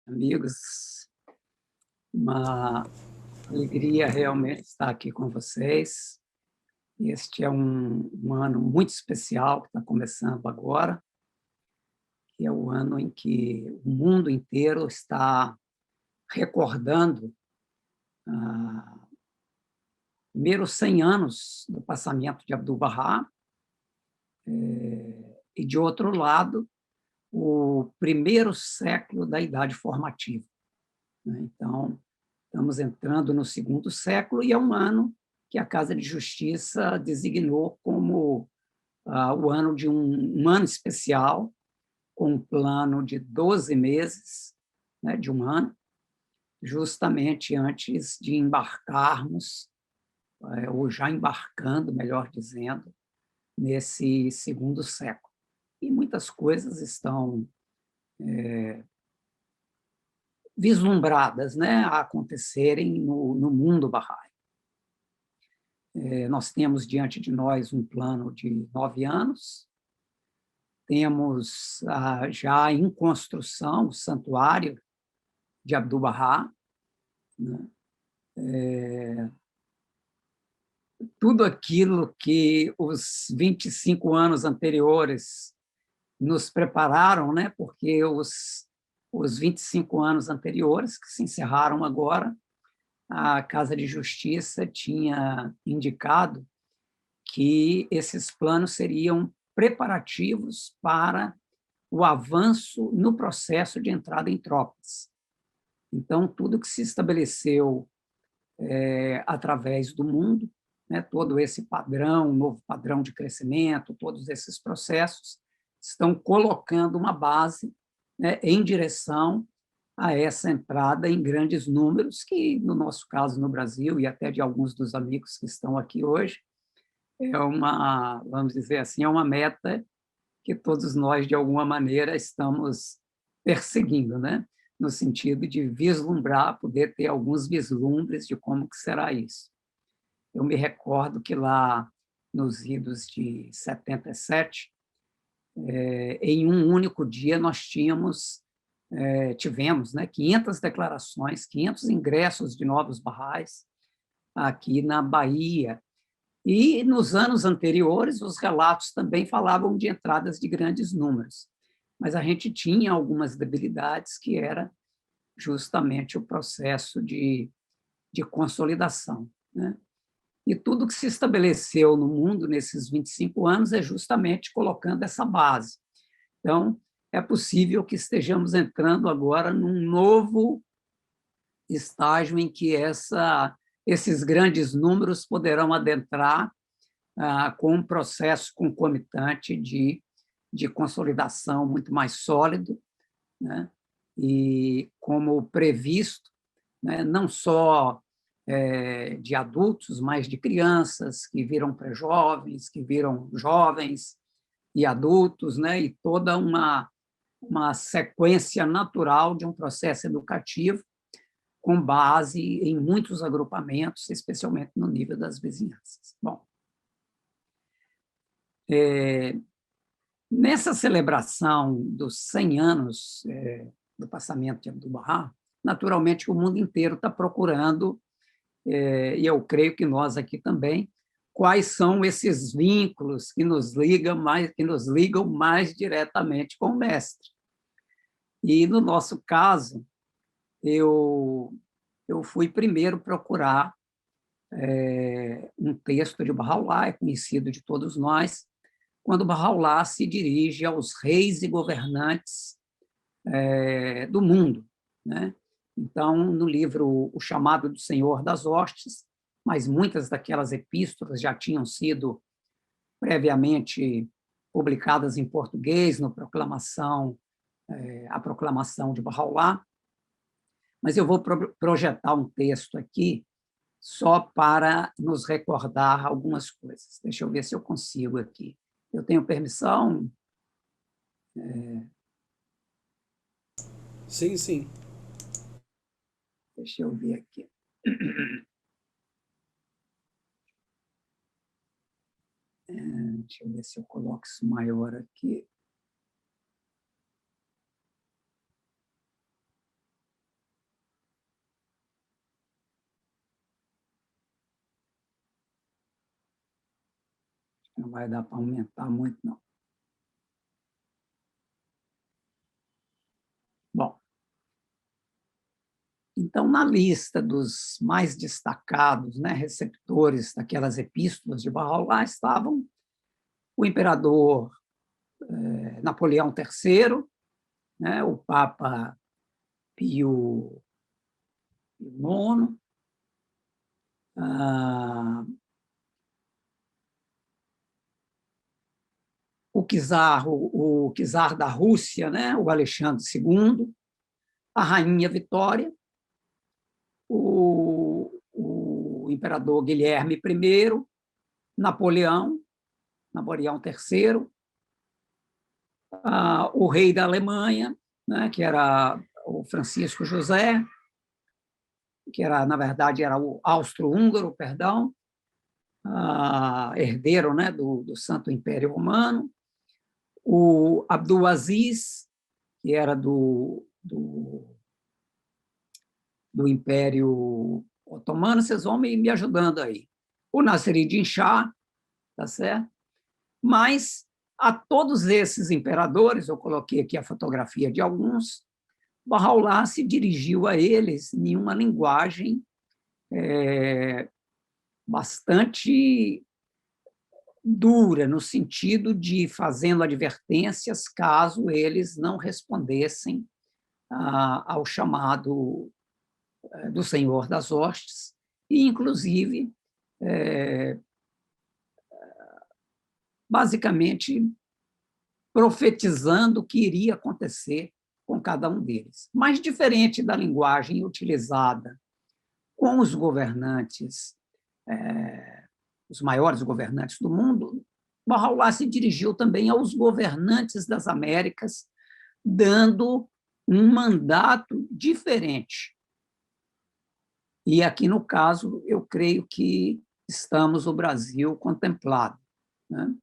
Amigos, uma alegria realmente estar aqui com vocês. Este é um ano muito especial que está começando agora, que é o ano em que o mundo inteiro está recordando ah, primeiro 100 anos do passamento de Abdu'l-Bahá, e, de outro lado, o primeiro século da Idade Formativa, né? Então, estamos entrando no segundo século e é um ano que a Casa de Justiça designou como o ano de um ano especial, com um plano de 12 meses, né, de um ano, justamente antes de embarcarmos, ou já embarcando, melhor dizendo, nesse segundo século. E muitas coisas estão vislumbradas, né, a acontecerem no mundo Bahá'í. Nós temos diante de nós um plano de 9 anos, temos já em construção o santuário de Abdu'l-Bahá, né? Tudo aquilo que os 25 anos anteriores nos prepararam, né? Porque os 25 anos anteriores, que se encerraram agora, a Casa de Justiça tinha indicado que esses planos seriam preparativos para o avanço no processo de entrada em tropas. Então, tudo que se estabeleceu através do mundo, né, todo esse padrão, novo padrão de crescimento, todos esses processos, estão colocando uma base, né, em direção a essa entrada em grandes números, que, no nosso caso, no Brasil, e até de alguns dos amigos que estão aqui hoje, é uma, vamos dizer assim, é uma meta que todos nós, de alguma maneira, estamos perseguindo, né? No sentido de vislumbrar, poder ter alguns vislumbres de como que será isso. Eu me recordo que lá nos idos de 77, em um único dia nós tivemos, né, 500 declarações, 500 ingressos de novos barrais aqui na Bahia. E, nos anos anteriores, os relatos também falavam de entradas de grandes números, mas a gente tinha algumas debilidades, que era justamente o processo de consolidação, né? E tudo que se estabeleceu no mundo nesses 25 anos é justamente colocando essa base. Então, é possível que estejamos entrando agora num novo estágio em que esses grandes números poderão adentrar com um processo concomitante de consolidação muito mais sólido, né? E, como previsto, né, não só de adultos, mas de crianças que viram pré-jovens, que viram jovens e adultos, né, e toda uma sequência natural de um processo educativo com base em muitos agrupamentos, especialmente no nível das vizinhanças. Bom, nessa celebração dos 100 anos do passamento de Abdu'l-Bahá, naturalmente o mundo inteiro está procurando, e eu creio que nós aqui também, quais são esses vínculos que nos ligam mais diretamente com o mestre. E, no nosso caso, eu fui primeiro procurar um texto de Bahá'u'lláh, conhecido de todos nós, quando Bahá'u'lláh se dirige aos reis e governantes do mundo, né? Então, no livro O Chamado do Senhor das Hostes, mas muitas daquelas epístolas já tinham sido previamente publicadas em português, no a proclamação de Bahá'u'lláh, mas eu vou projetar um texto aqui só para nos recordar algumas coisas. Deixa eu ver se eu consigo aqui. Eu tenho permissão? Sim, sim. Deixa eu ver aqui. Deixa eu ver se eu coloco isso maior aqui. Não vai dar para aumentar muito, não. Bom, então, na lista dos mais destacados, né, receptores daquelas epístolas de Bahá'u'lláh estavam o imperador Napoleão III, né, o Papa Pio IX, o czar da Rússia, né, o Alexandre II, a rainha Vitória, o imperador Guilherme I, Napoleão III, o rei da Alemanha, né, que era o Francisco José, que era, na verdade, era o austro-húngaro, perdão, herdeiro, né, do Santo Império Romano, o Abdul Aziz, que era do Império Otomano. Vocês vão me ajudando aí. O Nasseridin Shah, tá certo? Mas a todos esses imperadores, eu coloquei aqui a fotografia de alguns, Bahá'u'lláh se dirigiu a eles em uma linguagem bastante dura, no sentido de fazendo advertências caso eles não respondessem ao chamado do Senhor das Hostes, e, inclusive, basicamente, profetizando o que iria acontecer com cada um deles. Mas, diferente da linguagem utilizada com os governantes, os maiores governantes do mundo, Bahá'u'lláh se dirigiu também aos governantes das Américas, dando um mandato diferente. E aqui, no caso, eu creio que estamos o Brasil contemplado, né?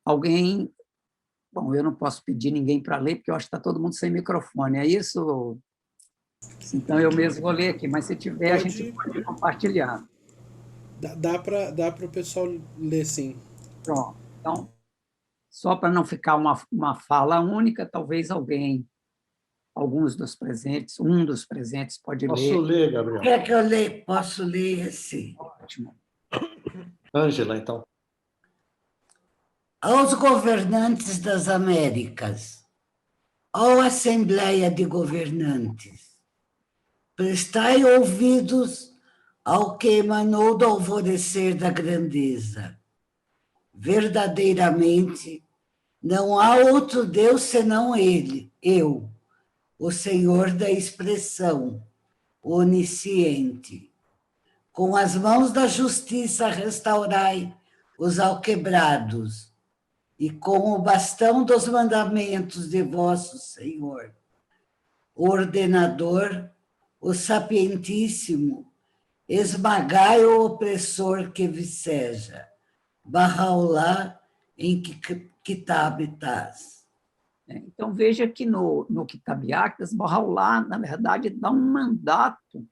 Alguém... Bom, eu não posso pedir ninguém para ler, porque eu acho que está todo mundo sem microfone. É isso? Então, eu mesmo vou ler aqui, mas se tiver, a gente pode compartilhar. Dá para o pessoal ler, sim. Pronto. Então, só para não ficar uma fala única, talvez alguns dos presentes, um dos presentes pode ler. Posso ler, Gabriel? Quer que eu leia? Posso ler esse? Ótimo. Ângela, então. Aos governantes das Américas, ó Assembleia de Governantes, prestai ouvidos ao que emanou do alvorecer da grandeza. Verdadeiramente, não há outro Deus senão Ele, eu, o Senhor da expressão, onisciente. Com as mãos da justiça restaurai os alquebrados, e com o bastão dos mandamentos de vosso Senhor, o ordenador, o sapientíssimo, esmagai o opressor que viceja. Bahá'u'lláh, em Kitab Taz. Então, veja que no Kitab Actas, Bahá'u'lláh, na verdade, dá um mandato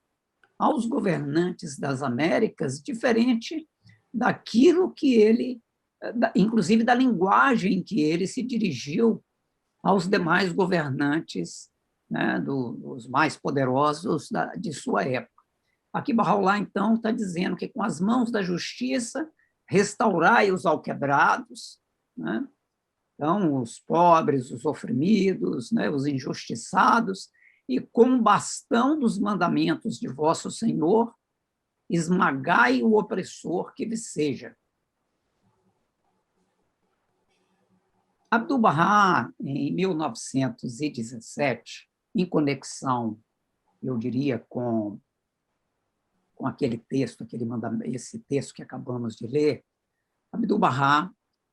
aos governantes das Américas diferente daquilo que ele, inclusive da linguagem que ele se dirigiu aos demais governantes, né, dos mais poderosos de sua época. Aqui Bahá'u'lláh, então, está dizendo que com as mãos da justiça restaurai os alquebrados, né? Então, os pobres, os oprimidos, né, os injustiçados, e com o bastão dos mandamentos de vosso Senhor, esmagai o opressor que viceja. Abdu'l-Bahá, em 1917, em conexão, eu diria, com aquele texto, esse texto que acabamos de ler, Abdu'l-Bahá,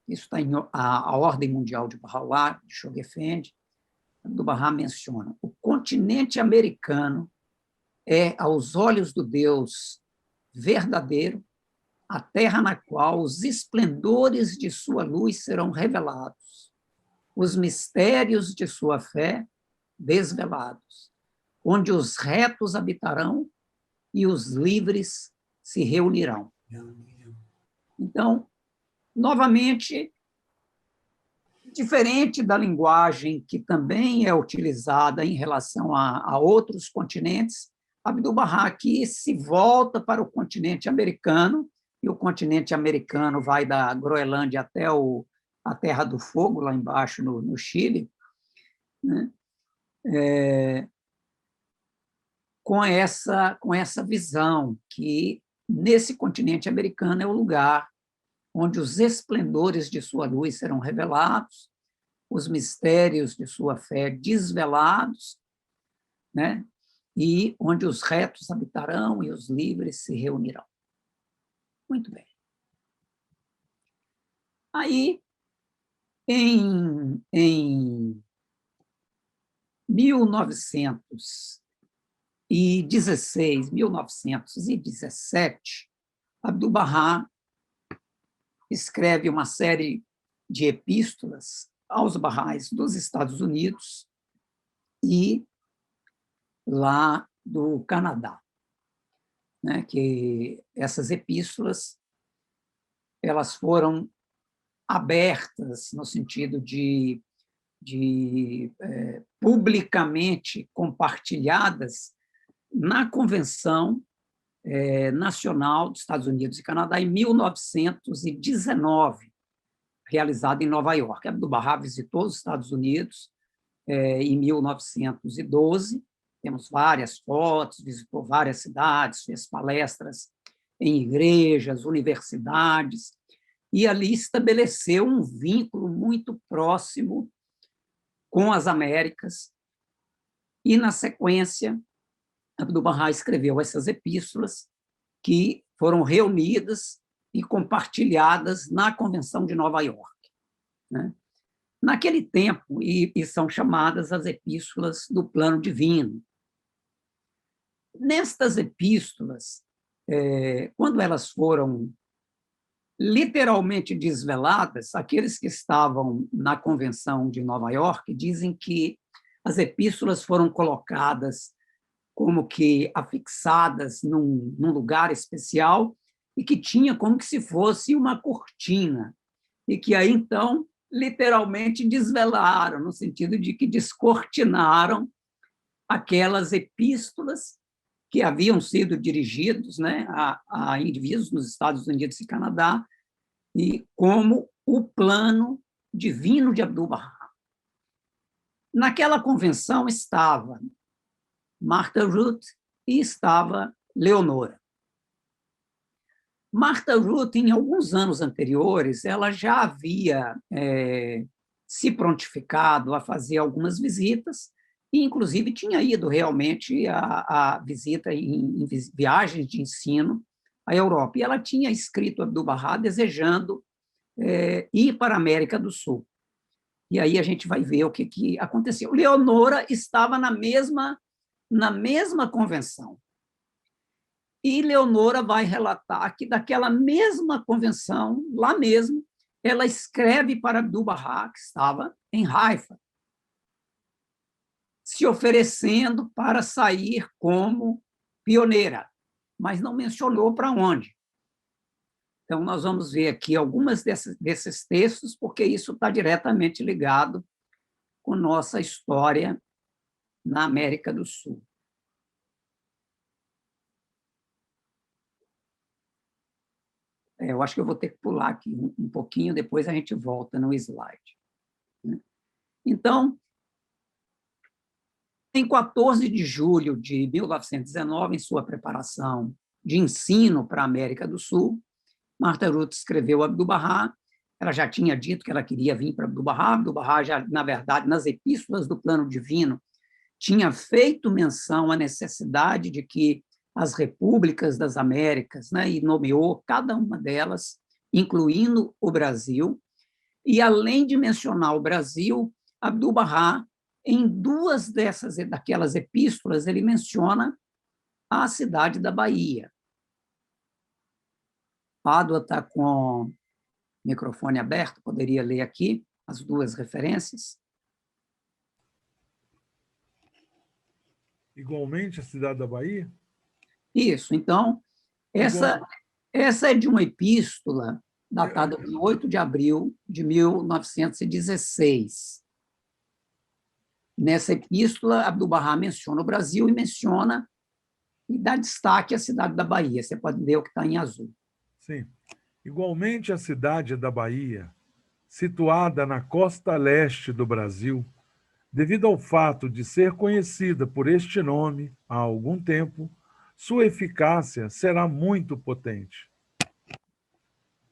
isso está em a Ordem Mundial de Bahá'u'lláh, de Shoghi Effendi, Abdu'l-Bahá menciona: o continente americano é, aos olhos do Deus verdadeiro, a terra na qual os esplendores de sua luz serão revelados, os mistérios de sua fé desvelados, onde os retos habitarão e os livres se reunirão. Então, novamente, diferente da linguagem que também é utilizada em relação a outros continentes, Abdu'l-Bahá aqui se volta para o continente americano, e o continente americano vai da Groenlândia até a Terra do Fogo, lá embaixo no Chile, né? Com essa visão que, nesse continente americano, é o lugar onde os esplendores de sua luz serão revelados, os mistérios de sua fé desvelados, né? E onde os retos habitarão e os livres se reunirão. Muito bem. Aí, em 1917, Abdu'l-Bahá escreve uma série de epístolas aos Baha'is dos Estados Unidos e lá do Canadá, né? Que essas epístolas elas foram abertas no sentido de publicamente compartilhadas na Convenção Nacional dos Estados Unidos e Canadá em 1919, realizada em Nova York. Abdu'l-Bahá visitou os Estados Unidos em 1912, temos várias fotos, visitou várias cidades, fez palestras em igrejas, universidades, e ali estabeleceu um vínculo muito próximo com as Américas, e, na sequência, Abdu'l-Bahá escreveu essas epístolas que foram reunidas e compartilhadas na Convenção de Nova York, né? Naquele tempo, e são chamadas as epístolas do plano divino. Nestas epístolas, quando elas foram literalmente desveladas, aqueles que estavam na Convenção de Nova York dizem que as epístolas foram colocadas como que afixadas num lugar especial e que tinha como que se fosse uma cortina, e que aí, então, literalmente desvelaram, no sentido de que descortinaram aquelas epístolas que haviam sido dirigidos, né, a indivíduos nos Estados Unidos e Canadá, e como o plano divino de Abdu'l-Bahá. Naquela convenção estava Martha Ruth e estava Leonora. Martha Ruth, em alguns anos anteriores, ela já havia se prontificado a fazer algumas visitas, e, inclusive, tinha ido realmente a visita em viagens de ensino à Europa. E ela tinha escrito a Abdu'l-Bahá desejando ir para a América do Sul. E aí a gente vai ver o que aconteceu. Leonora estava na mesma convenção. E Leonora vai relatar que daquela mesma convenção, lá mesmo, ela escreve para Abdu'l-Bahá, que estava em Haifa, se oferecendo para sair como pioneira, mas não mencionou para onde. Então, nós vamos ver aqui algumas desses textos, porque isso está diretamente ligado com nossa história na América do Sul. Eu acho que eu vou ter que pular aqui um pouquinho, depois a gente volta no slide. Então, em 14 de julho de 1919, em sua preparação de ensino para a América do Sul, Martha Ruth escreveu a Abdu'l-Bahá. Ela já tinha dito que ela queria vir para Abdu'l-Bahá. Abdu'l-Bahá, já, na verdade, nas epístolas do plano divino, tinha feito menção à necessidade de que as repúblicas das Américas, né, e nomeou cada uma delas, incluindo o Brasil, e, além de mencionar o Brasil, Abdu'l-Bahá, em duas daquelas epístolas, ele menciona a cidade da Bahia. Pádua está com o microfone aberto, poderia ler aqui as duas referências. Igualmente a cidade da Bahia? Isso, então, Essa é de uma epístola datada de 8 de abril de 1916. Nessa epístola, Abdu'l-Bahá menciona o Brasil e dá destaque à cidade da Bahia. Você pode ver o que está em azul. Sim. Igualmente, a cidade da Bahia, situada na costa leste do Brasil, devido ao fato de ser conhecida por este nome há algum tempo, sua eficácia será muito potente.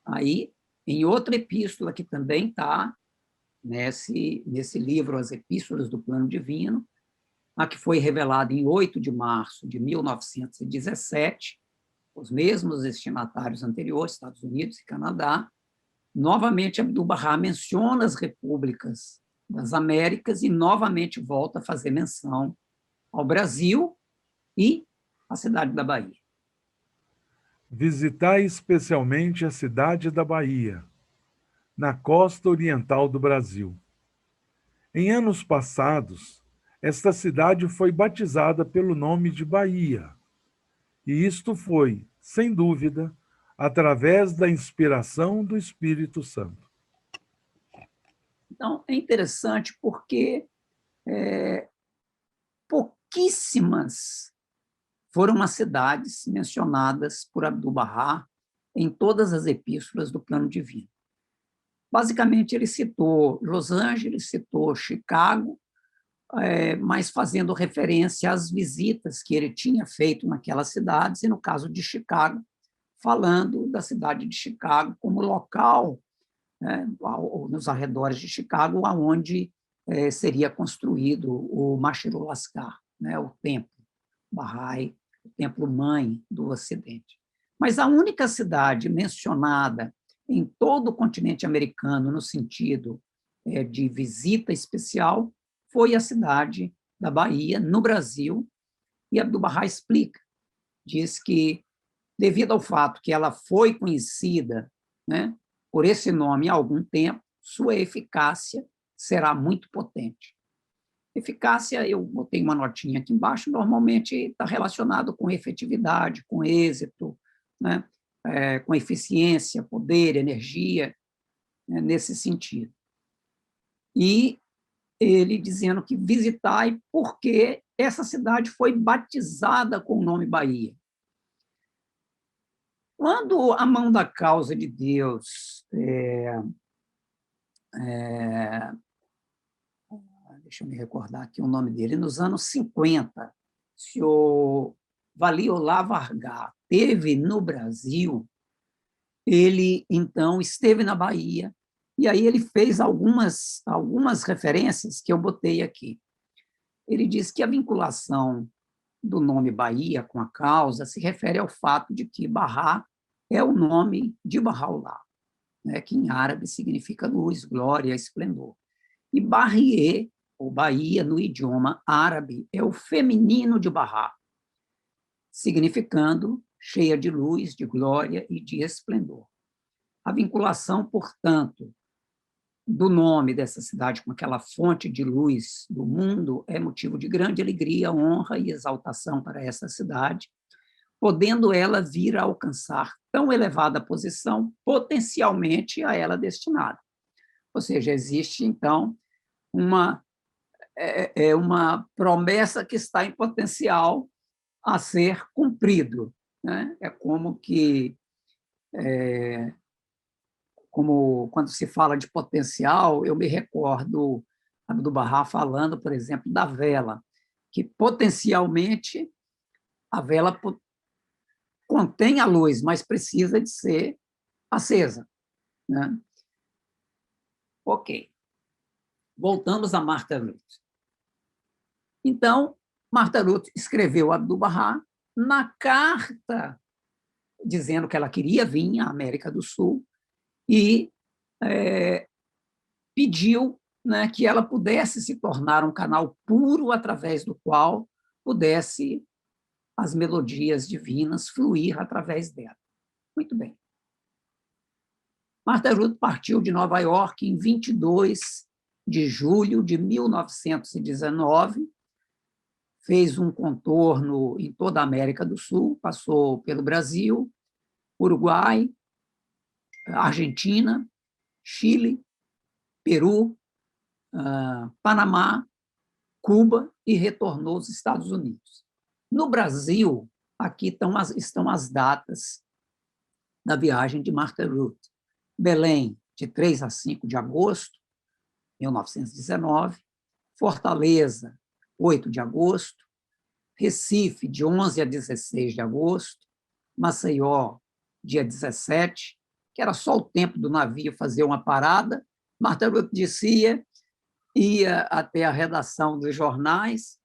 Aí, em outra epístola que também está nesse livro, As Epístolas do Plano Divino, a que foi revelada em 8 de março de 1917, os mesmos destinatários anteriores, Estados Unidos e Canadá, novamente Abdu'l-Bahá menciona as repúblicas das Américas e novamente volta a fazer menção ao Brasil e à cidade da Bahia. Visitai especialmente a cidade da Bahia, na costa oriental do Brasil. Em anos passados, esta cidade foi batizada pelo nome de Bahia, e isto foi, sem dúvida, através da inspiração do Espírito Santo. Então, é interessante porque pouquíssimas foram as cidades mencionadas por Abdu'l-Bahá em todas as epístolas do Plano Divino. Basicamente, ele citou Los Angeles, citou Chicago, mas fazendo referência às visitas que ele tinha feito naquelas cidades, e no caso de Chicago, falando da cidade de Chicago como local, nos arredores de Chicago, onde seria construído o Mashiru Lascar, o templo Bahá'í, o templo-mãe do Ocidente. Mas a única cidade mencionada em todo o continente americano, no sentido de visita especial, foi a cidade da Bahia, no Brasil, e Abdu'l-Bahá explica, diz que, devido ao fato que ela foi conhecida por esse nome há algum tempo, sua eficácia será muito potente. Eficácia, eu botei uma notinha aqui embaixo, normalmente está relacionado com efetividade, com êxito, com eficiência, poder, energia, nesse sentido. E ele dizendo que visitai porque essa cidade foi batizada com o nome Bahia. Quando a mão da causa de Deus deixa eu me recordar aqui o nome dele, nos anos 50, o senhor Valiolá Vargar esteve no Brasil, ele, então, esteve na Bahia, e aí ele fez algumas referências que eu botei aqui. Ele diz que a vinculação do nome Bahia com a causa se refere ao fato de que Bahá é o nome de Bahá'u'lláh, que em árabe significa luz, glória, esplendor. E Bahriê, ou Bahia, no idioma árabe, é o feminino de Bahá, significando cheia de luz, de glória e de esplendor. A vinculação, portanto, do nome dessa cidade com aquela fonte de luz do mundo é motivo de grande alegria, honra e exaltação para essa cidade, podendo ela vir a alcançar tão elevada posição potencialmente a ela destinada. Ou seja, existe, então, uma promessa que está em potencial a ser cumprido. É como que, como quando se fala de potencial, eu me recordo Abdu'l-Bahá falando, por exemplo, da vela, que potencialmente a vela contém a luz, mas precisa de ser acesa. Ok. Voltamos a Martha Ruth. Então, Martha Ruth escreveu a Abdu'l-Bahá na carta dizendo que ela queria vir à América do Sul e pediu que ela pudesse se tornar um canal puro através do qual pudesse as melodias divinas fluir através dela. Muito bem. Martha Ruth partiu de Nova York em 22 de julho de 1919, fez um contorno em toda a América do Sul, passou pelo Brasil, Uruguai, Argentina, Chile, Peru, Panamá, Cuba e retornou aos Estados Unidos. No Brasil, aqui estão as datas da viagem de Martha Ruth. Belém, de 3 a 5 de agosto, 1919, Fortaleza, 8 de agosto, Recife, de 11 a 16 de agosto, Maceió, dia 17, que era só o tempo do navio fazer uma parada. Martha Ruth descia, ia até a redação dos jornais,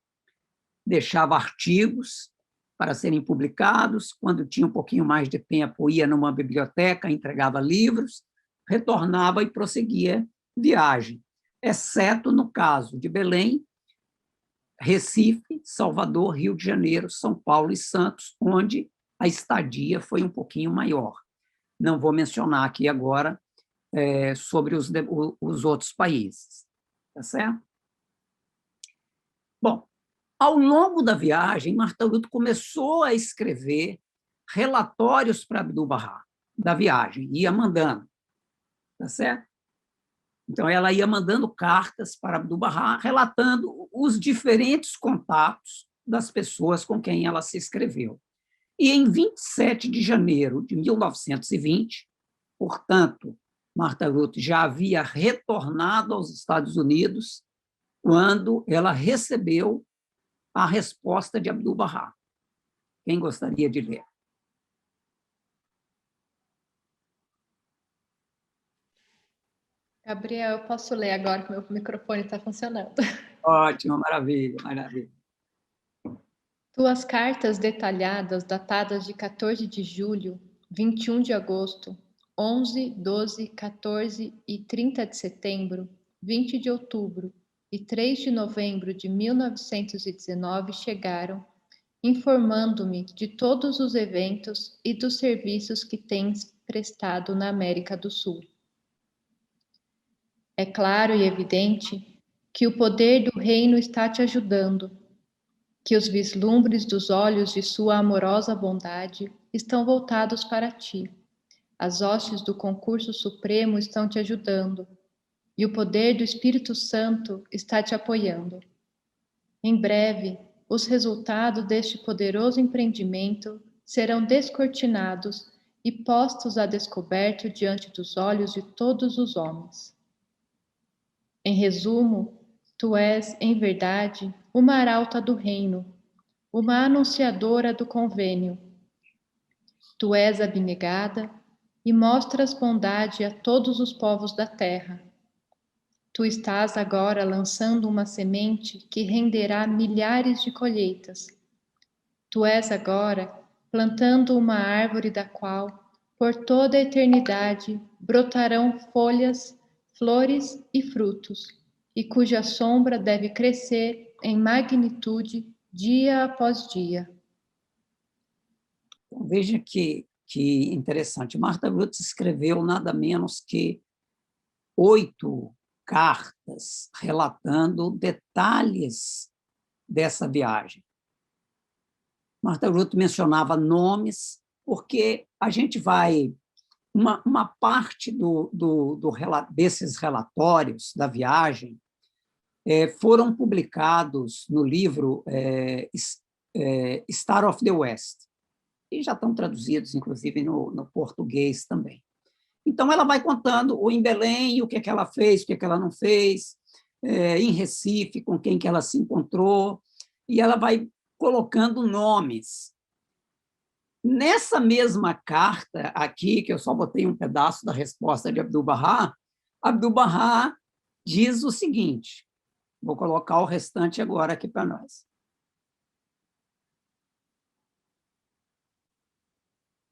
deixava artigos para serem publicados. Quando tinha um pouquinho mais de tempo, ia numa biblioteca, entregava livros, retornava e prosseguia viagem, exceto no caso de Belém, Recife, Salvador, Rio de Janeiro, São Paulo e Santos, onde a estadia foi um pouquinho maior. Não vou mencionar aqui agora sobre os outros países. Tá certo? Bom, ao longo da viagem, Martha Ruth começou a escrever relatórios para Abdu'l-Bahá da viagem, ia mandando. Tá certo? Então, ela ia mandando cartas para Abdu'l-Bahá, relatando os diferentes contatos das pessoas com quem ela se escreveu. E em 27 de janeiro de 1920, portanto, Martha Ruth já havia retornado aos Estados Unidos quando ela recebeu a resposta de Abdu'l-Bahá. Quem gostaria de ler? Gabriel, eu posso ler agora que meu microfone está funcionando. Ótimo, maravilha, maravilha. Tuas cartas detalhadas, datadas de 14 de julho, 21 de agosto, 11, 12, 14 e 30 de setembro, 20 de outubro e 3 de novembro de 1919 chegaram, informando-me de todos os eventos e dos serviços que tens prestado na América do Sul. É claro e evidente que o poder do reino está te ajudando, que os vislumbres dos olhos de sua amorosa bondade estão voltados para ti. As hostes do concurso supremo estão te ajudando, e o poder do Espírito Santo está te apoiando. Em breve, os resultados deste poderoso empreendimento serão descortinados e postos a descoberto diante dos olhos de todos os homens. Em resumo, tu és, em verdade, uma arauta do reino, uma anunciadora do convênio. Tu és abnegada e mostras bondade a todos os povos da terra. Tu estás agora lançando uma semente que renderá milhares de colheitas. Tu és agora plantando uma árvore da qual, por toda a eternidade, brotarão folhas, flores e frutos, e cuja sombra deve crescer em magnitude dia após dia. Então, veja que interessante. Martha Ruth escreveu nada menos que 8 cartas relatando detalhes dessa viagem. Martha Ruth mencionava nomes, porque a gente vai... Uma parte desses relatórios da viagem foram publicados no livro Star of the West, e já estão traduzidos, inclusive, no português também. Então, ela vai contando em Belém o que ela fez, o que ela não fez, em Recife, com quem que ela se encontrou, e ela vai colocando nomes. Nessa mesma carta aqui, que eu só botei um pedaço da resposta de Abdu'l-Bahá, Abdu'l-Bahá diz o seguinte, vou colocar o restante agora aqui para nós.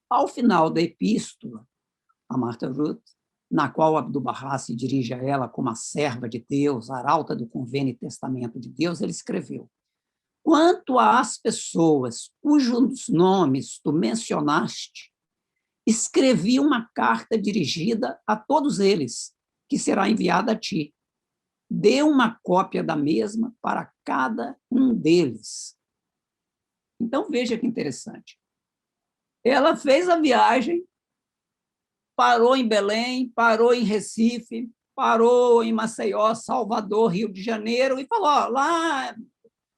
Ao final da epístola, a Martha Ruth, na qual Abdu'l-Bahá se dirige a ela como a serva de Deus, a arauta do convênio e testamento de Deus, ele escreveu: quanto às pessoas cujos nomes tu mencionaste, escrevi uma carta dirigida a todos eles, que será enviada a ti. Dê uma cópia da mesma para cada um deles. Então, veja que interessante. Ela fez a viagem parou em Belém, parou em Recife, parou em Maceió, Salvador, Rio de Janeiro, e falou, ó,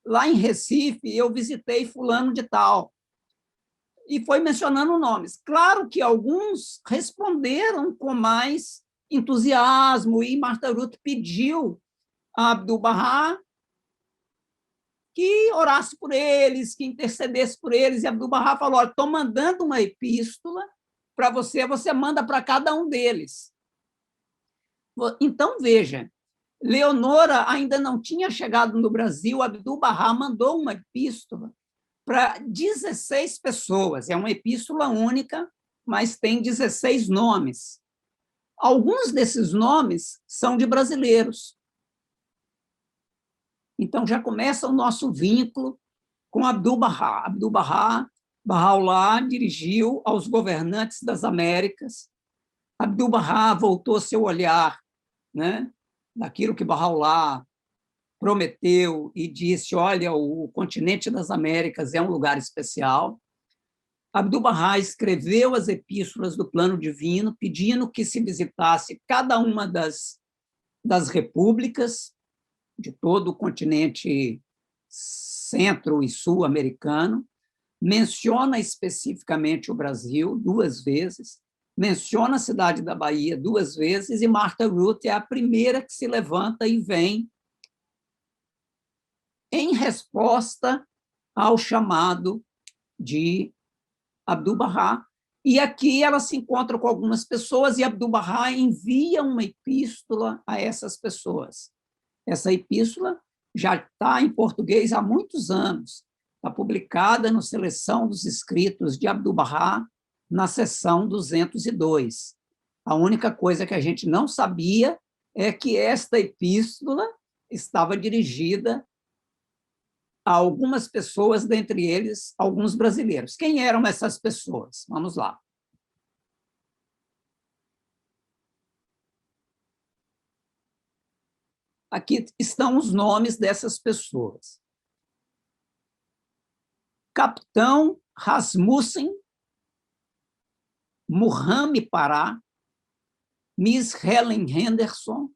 lá em Recife eu visitei fulano de tal. E foi mencionando nomes. Claro que alguns responderam com mais entusiasmo, e Martha Ruth pediu a Abdu'l-Bahá que orasse por eles, que intercedesse por eles, e Abdu'l-Bahá falou, estou mandando uma epístola para você, você manda para cada um deles. Então, veja, Leonora ainda não tinha chegado no Brasil, Abdu'l-Bahá mandou uma epístola para 16 pessoas, é uma epístola única, mas tem 16 nomes. Alguns desses nomes são de brasileiros. Então, já começa o nosso vínculo com Abdu'l-Bahá. Abdu'l-Bahá, Bahá'u'lláh dirigiu aos governantes das Américas. Abdu'l-Bahá voltou seu olhar, né, daquilo que Bahá'u'lláh prometeu e disse, olha, o continente das Américas é um lugar especial. Abdu'l-Bahá escreveu as epístolas do plano divino, pedindo que se visitasse cada uma das repúblicas de todo o continente centro- e sul-americano, menciona especificamente o Brasil 2 vezes, menciona a cidade da Bahia 2 vezes, e Martha Ruth é a primeira que se levanta e vem em resposta ao chamado de Abdu'l-Bahá. E aqui ela se encontra com algumas pessoas, e Abdu'l-Bahá envia uma epístola a essas pessoas. Essa epístola já está em português há muitos anos, está publicada no Seleção dos Escritos de Abdu'l-Bahá, na seção 202. A única coisa que a gente não sabia é que esta epístola estava dirigida a algumas pessoas, dentre eles, alguns brasileiros. Quem eram essas pessoas? Vamos lá. Aqui estão os nomes dessas pessoas. Capitão Rasmussen, Muhammad Pará, Miss Helen Henderson,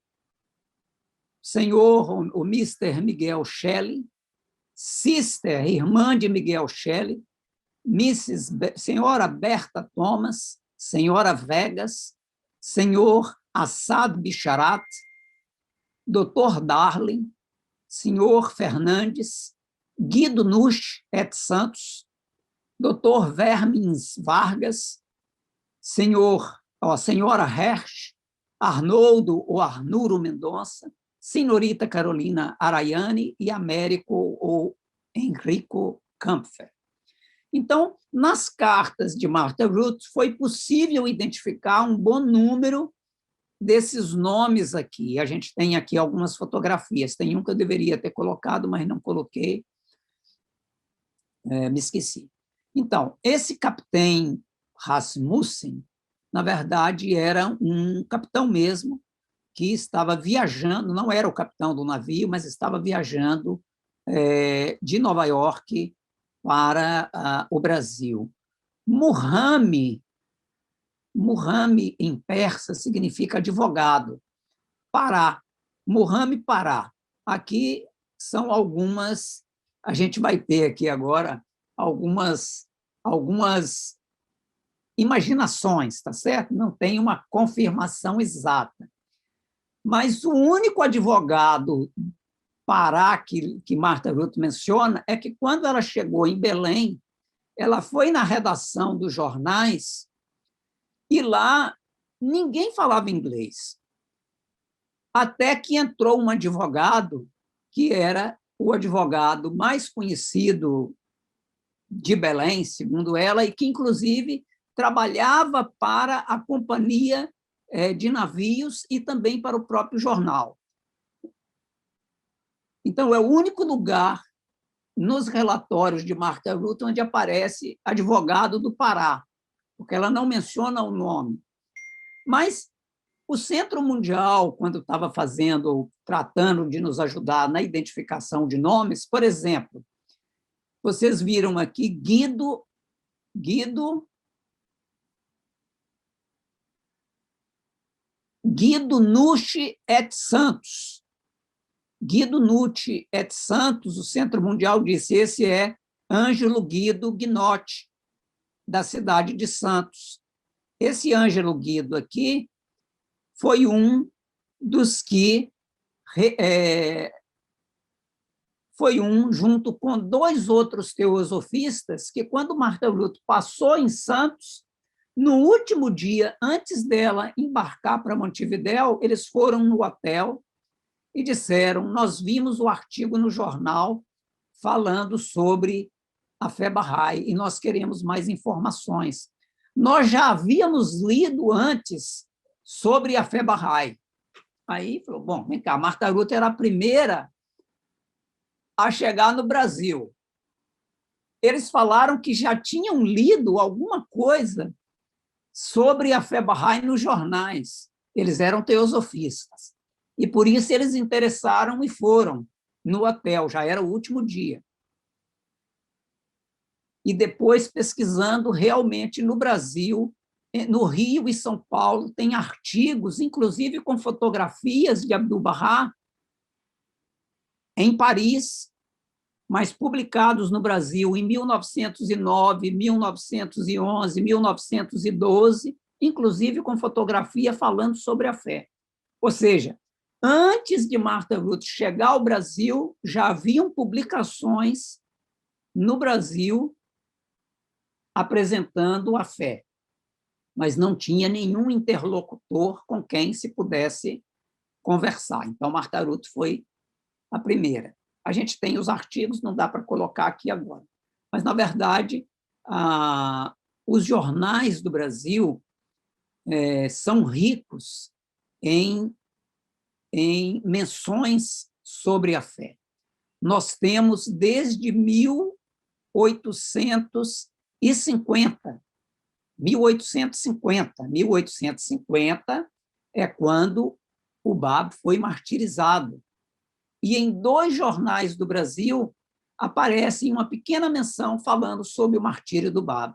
senhor o Mr. Miguel Shelley, Sister, irmã de Miguel Shelley, senhora Berta Thomas, senhora Vegas, senhor Assad Bisharat, doutor Darling, senhor Fernandes, Guido Nusch et Santos, doutor Vermins Vargas, senhora Hersch, Arnoldo ou Arnuro Mendonça, senhorita Carolina Araiani e Américo ou Enrico Kampfer. Então, nas cartas de Martha Ruth, foi possível identificar um bom número desses nomes aqui. A gente tem aqui algumas fotografias. Tem um que eu deveria ter colocado, mas não coloquei. Me esqueci. Então, esse capitão Rasmussen, na verdade, era um capitão mesmo, que estava viajando, não era o capitão do navio, mas estava viajando de Nova York para o Brasil. Muhammad em persa significa advogado. Pará, Muhammad Pará. Aqui são algumas, a gente vai ter aqui agora algumas imaginações, tá certo? Não tem uma confirmação exata. Mas o único advogado Pará que Martha Ruth menciona é que, quando ela chegou em Belém, ela foi na redação dos jornais e lá ninguém falava inglês. Até que entrou um advogado, que era o advogado mais conhecido de Belém, segundo ela, e que, inclusive, trabalhava para a companhia de navios e também para o próprio jornal. Então, é o único lugar nos relatórios de Martha Ruth onde aparece advogado do Pará, porque ela não menciona o nome. Mas o Centro Mundial, quando estava tratando de nos ajudar na identificação de nomes, por exemplo, vocês viram aqui Guido Guido Nucci et Santos. Guido Nucci et Santos, o Centro Mundial disse, esse é Ângelo Guido Ghinotti, da cidade de Santos. Esse Ângelo Guido aqui foi um dos que foi junto com 2 outros teosofistas, que quando Marta Bruto passou em Santos, no último dia, antes dela embarcar para Montevidéu, eles foram no hotel e disseram, nós vimos o artigo no jornal falando sobre a fé Bahá'í e nós queremos mais informações. Nós já havíamos lido antes sobre a fé Bahá'í. Aí falou, bom, vem cá, Marta Ruth era a primeira a chegar no Brasil. Eles falaram que já tinham lido alguma coisa sobre a fé Bahá'í nos jornais. Eles eram teosofistas. E por isso eles interessaram e foram no hotel, já era o último dia. E depois, pesquisando realmente no Brasil, no Rio e São Paulo, tem artigos, inclusive com fotografias de Abdu'l-Bahá, em Paris, mas publicados no Brasil em 1909, 1911, 1912, inclusive com fotografia falando sobre a fé. Ou seja, antes de Marta Ruth chegar ao Brasil, já haviam publicações no Brasil apresentando a fé, mas não tinha nenhum interlocutor com quem se pudesse conversar. Então, Marta Ruth foi a primeira. A gente tem os artigos, não dá para colocar aqui agora, mas, na verdade, os jornais do Brasil são ricos em menções sobre a fé. Nós temos desde 1850 é quando o Bab foi martirizado. E em 2 jornais do Brasil aparece uma pequena menção falando sobre o martírio do Bab.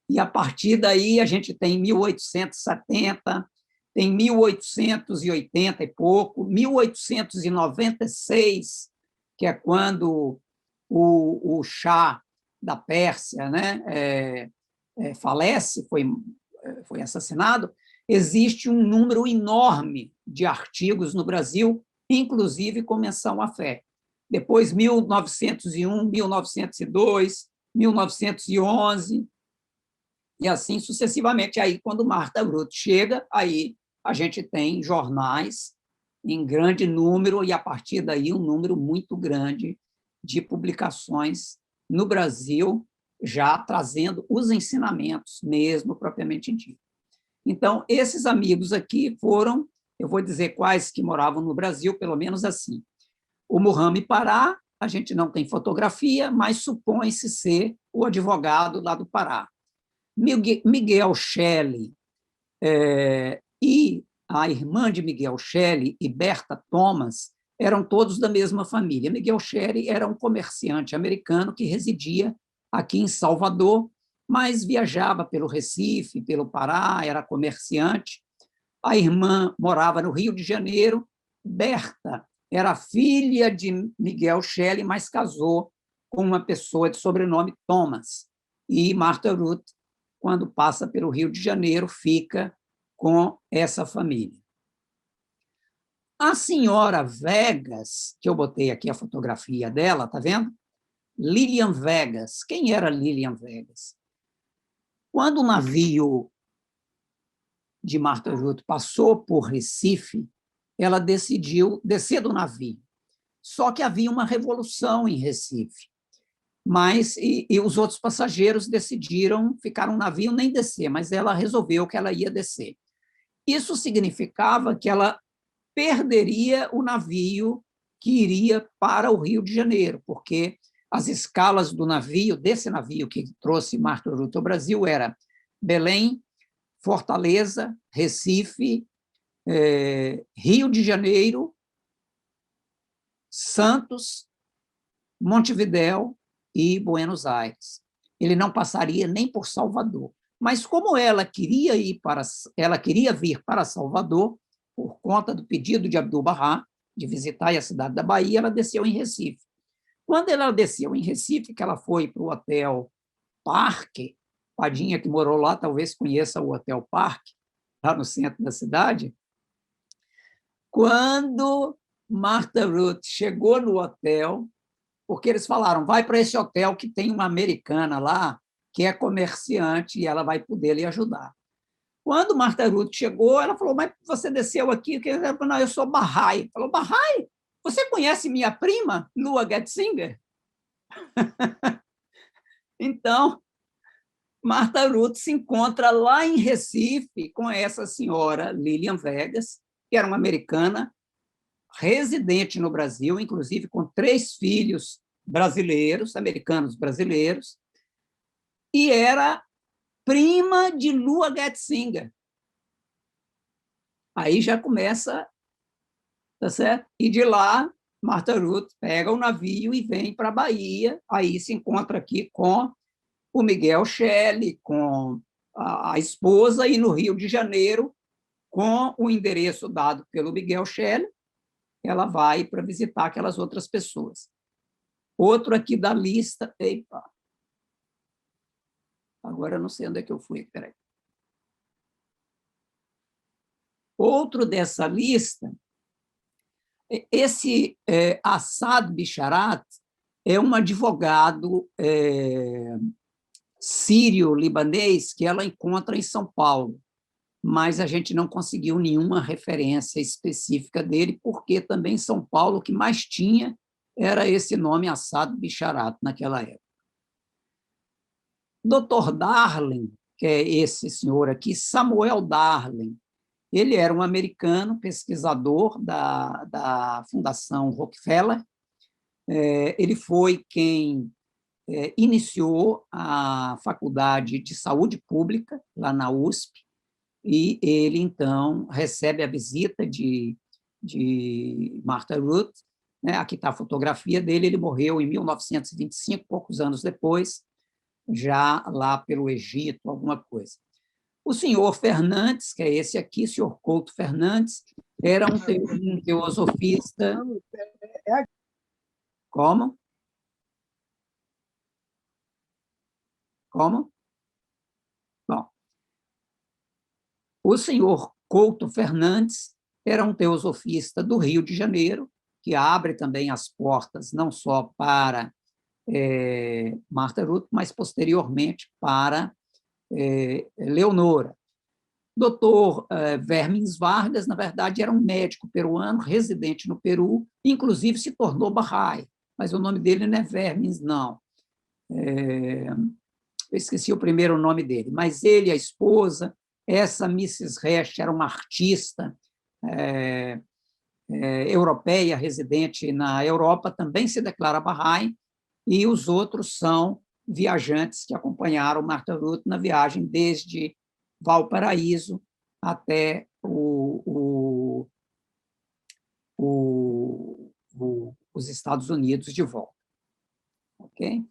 E a partir daí a gente tem 1870, tem 1880 e pouco, 1896, que é quando o Shah da Pérsia, né, falece, foi assassinado. Existe um número enorme de artigos no Brasil, inclusive com menção à fé. Depois, 1901, 1902, 1911, e assim sucessivamente. Aí, quando Marta Ruth chega, aí a gente tem jornais em grande número, e, a partir daí, um número muito grande de publicações no Brasil, já trazendo os ensinamentos mesmo, propriamente dito. Então, esses amigos aqui foram, eu vou dizer quais que moravam no Brasil, pelo menos assim. O Muhammad Pará, a gente não tem fotografia, mas supõe-se ser o advogado lá do Pará. Miguel Shelley e a irmã de Miguel Shelley e Berta Thomas eram todos da mesma família. Miguel Shelley era um comerciante americano que residia aqui em Salvador, mas viajava pelo Recife, pelo Pará, era comerciante. A irmã morava no Rio de Janeiro. Berta era filha de Miguel Shelley, mas casou com uma pessoa de sobrenome Thomas. E Marta Ruth, quando passa pelo Rio de Janeiro, fica com essa família. A senhora Vegas, que eu botei aqui a fotografia dela, está vendo? Lilian Vegas. Quem era Lilian Vegas? Quando o navio de Marta Ruth passou por Recife, ela decidiu descer do navio. Só que havia uma revolução em Recife. Mas e os outros passageiros decidiram ficar no navio, nem descer, mas ela resolveu que ela ia descer. Isso significava que ela perderia o navio que iria para o Rio de Janeiro, porque as escalas do navio, desse navio que trouxe Marta Ruth ao Brasil, era Belém, Fortaleza, Recife, Rio de Janeiro, Santos, Montevidéu e Buenos Aires. Ele não passaria nem por Salvador. Mas como ela queria vir para Salvador, por conta do pedido de Abdu'l-Bahá de visitar a cidade da Bahia, ela desceu em Recife. Quando ela desceu em Recife, que ela foi para o Hotel Parque, Padinha, que morou lá, talvez conheça o Hotel Parque, lá no centro da cidade. Quando Martha Ruth chegou no hotel, porque eles falaram, vai para esse hotel que tem uma americana lá, que é comerciante, e ela vai poder lhe ajudar. Quando Martha Ruth chegou, ela falou, mas você desceu aqui? Ela falou, não, eu sou Bahá'í. Falou, Bahá'í? Você conhece minha prima, Lua Getzinger? Então, Martha Ruth se encontra lá em Recife com essa senhora Lilian Vegas, que era uma americana, residente no Brasil, inclusive com 3 filhos brasileiros, americanos brasileiros, e era prima de Lua Getzinger. Aí já começa, tá certo? E de lá, Martha Ruth pega o navio e vem para a Bahia, aí se encontra aqui com o Miguel Shelley, com a esposa, e no Rio de Janeiro, com o endereço dado pelo Miguel Shelley, ela vai para visitar aquelas outras pessoas. Outro aqui da lista... Epa! Agora eu não sei onde é que eu fui, peraí. Outro dessa lista, esse Assad Bisharat é um advogado sírio-libanês que ela encontra em São Paulo, mas a gente não conseguiu nenhuma referência específica dele, porque também São Paulo o que mais tinha era esse nome Assad Bisharat naquela época. Dr. Darling, que é esse senhor aqui, Samuel Darling, ele era um americano, pesquisador da Fundação Rockefeller. Ele foi quem iniciou a Faculdade de Saúde Pública, lá na USP, e ele, então, recebe a visita de Martha Ruth. Aqui está a fotografia dele, ele morreu em 1925, poucos anos depois, já lá pelo Egito, alguma coisa. O senhor Fernandes, que é esse aqui, senhor Couto Fernandes, era um teosofista... Como? Como? Bom, o senhor Couto Fernandes era um teosofista do Rio de Janeiro, que abre também as portas não só para Martha Ruth, mas posteriormente para Leonora. Dr. Vermes Vargas, na verdade, era um médico peruano, residente no Peru, inclusive se tornou Bahá'í, mas o nome dele não é Vermes, não. Eu esqueci o primeiro nome dele, mas ele, a esposa, essa Mrs. Resch era uma artista europeia, residente na Europa, também se declara Bahá'í, e os outros são viajantes que acompanharam Martha Ruth na viagem desde Valparaíso até os Estados Unidos de volta. Ok?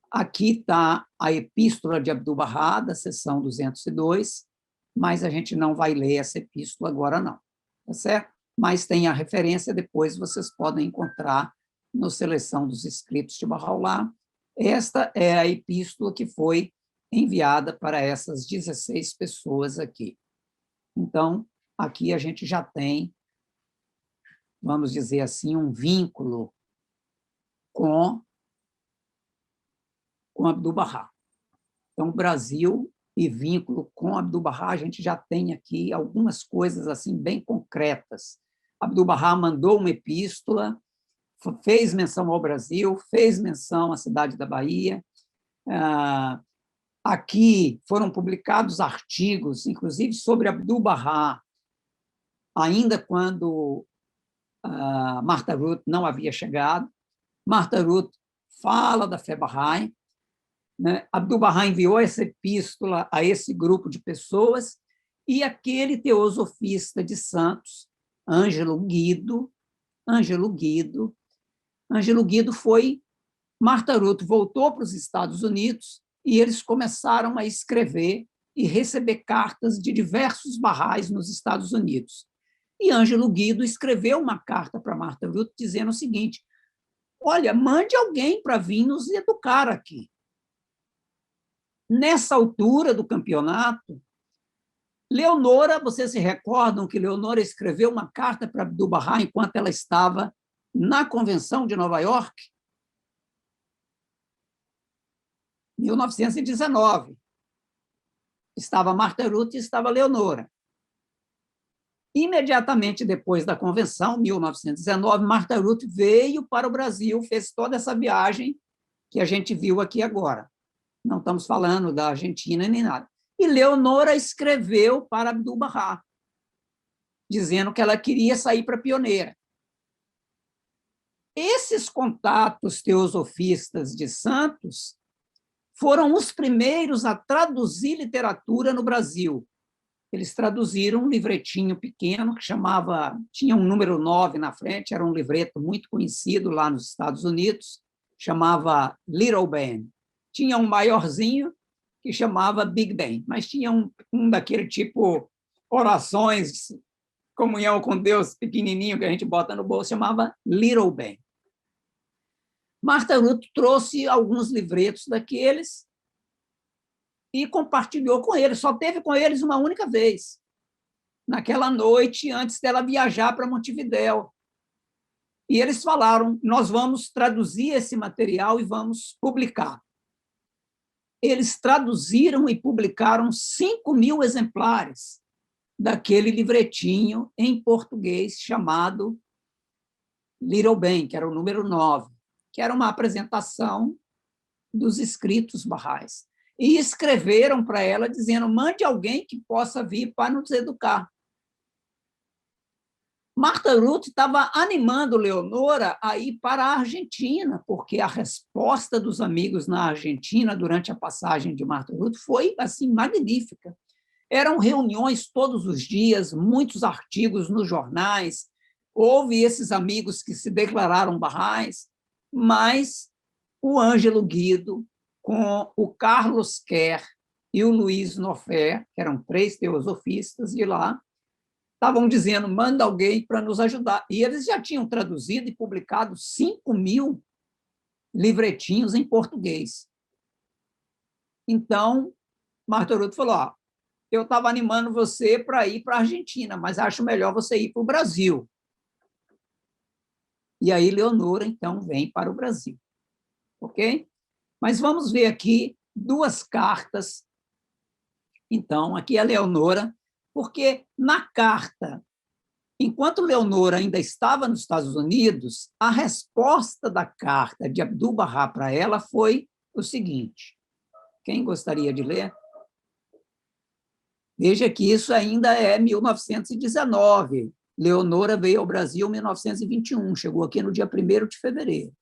Aqui está a Epístola de Abdu'l-Bahá, da seção 202, mas a gente não vai ler essa epístola agora, não. Tá certo? Mas tem a referência, depois vocês podem encontrar na Seleção dos Escritos de Bahá'u'lláh. Esta é a epístola que foi enviada para essas 16 pessoas aqui. Então, aqui a gente já tem, vamos dizer assim, um vínculo com Abdu'l-Bahá. Então, Brasil e vínculo com Abdu'l-Bahá, a gente já tem aqui algumas coisas assim bem concretas. Abdu'l-Bahá mandou uma epístola, fez menção ao Brasil, fez menção à cidade da Bahia. Aqui foram publicados artigos, inclusive sobre Abdu'l-Bahá, ainda quando Martha Ruth não havia chegado. Martha Ruth fala da fé Bahá'í. Abdu'l-Bahá enviou essa epístola a esse grupo de pessoas, e aquele teosofista de Santos, Ângelo Guido foi... Martha Ruth voltou para os Estados Unidos e eles começaram a escrever e receber cartas de diversos barrais nos Estados Unidos. E Ângelo Guido escreveu uma carta para Martha Ruth dizendo o seguinte: olha, mande alguém para vir nos educar aqui. Nessa altura do campeonato, Leonora, vocês se recordam que Leonora escreveu uma carta para Abdu'l-Bahá enquanto ela estava na Convenção de Nova York? 1919. Estava Martha Ruth e estava Leonora. Imediatamente depois da convenção, 1919, Martha Ruth veio para o Brasil, fez toda essa viagem que a gente viu aqui agora. Não estamos falando da Argentina nem nada. E Leonora escreveu para Abdu'l-Bahá, dizendo que ela queria sair para Pioneira. Esses contatos teosofistas de Santos foram os primeiros a traduzir literatura no Brasil. Eles traduziram um livretinho pequeno que tinha um número 9 na frente, era um livreto muito conhecido lá nos Estados Unidos, chamava Little Ben. Tinha um maiorzinho que chamava Big Ben, mas tinha um daquele tipo orações, comunhão com Deus pequenininho que a gente bota no bolso, chamava Little Ben. Martha Ruth trouxe alguns livretos daqueles e compartilhou com eles. Só teve com eles uma única vez, naquela noite antes dela viajar para Montevidéu. E eles falaram: nós vamos traduzir esse material e vamos publicar. Eles traduziram e publicaram 5.000 exemplares daquele livretinho em português chamado Little Ben, que era o número 9, que era uma apresentação dos escritos barrais. E escreveram para ela dizendo: mande alguém que possa vir para nos educar. Martha Ruth estava animando Leonora a ir para a Argentina, porque a resposta dos amigos na Argentina durante a passagem de Martha Ruth foi assim magnífica. Eram reuniões todos os dias, muitos artigos nos jornais, houve esses amigos que se declararam barrais, mas o Ângelo Guido, com o Carlos Kerr e o Luiz Nofé, que eram 3 teosofistas de lá, estavam dizendo: manda alguém para nos ajudar. E eles já tinham traduzido e publicado 5.000 livretinhos em português. Então, Martha Ruth falou: eu estava animando você para ir para a Argentina, mas acho melhor você ir para o Brasil. E aí Leonora, então, vem para o Brasil. Ok? Mas vamos ver aqui 2 cartas. Então, aqui é a Leonora, porque na carta, enquanto Leonora ainda estava nos Estados Unidos, a resposta da carta de Abdu'l-Bahá para ela foi o seguinte. Quem gostaria de ler? Veja que isso ainda é 1919. Leonora veio ao Brasil em 1921, chegou aqui no dia 1º de fevereiro.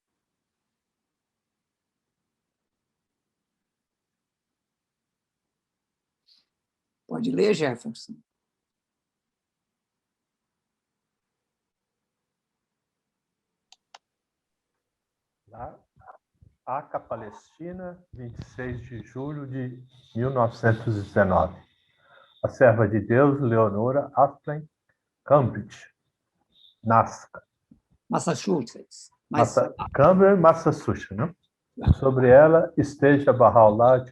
Pode ler, Jefferson. Aca, Palestina, 26 de julho de 1919. A serva de Deus, Leonora Asplin, Cambridge, Massachusetts. Cambridge, Massachusetts, né? Sobre ela esteja Baha'u'llah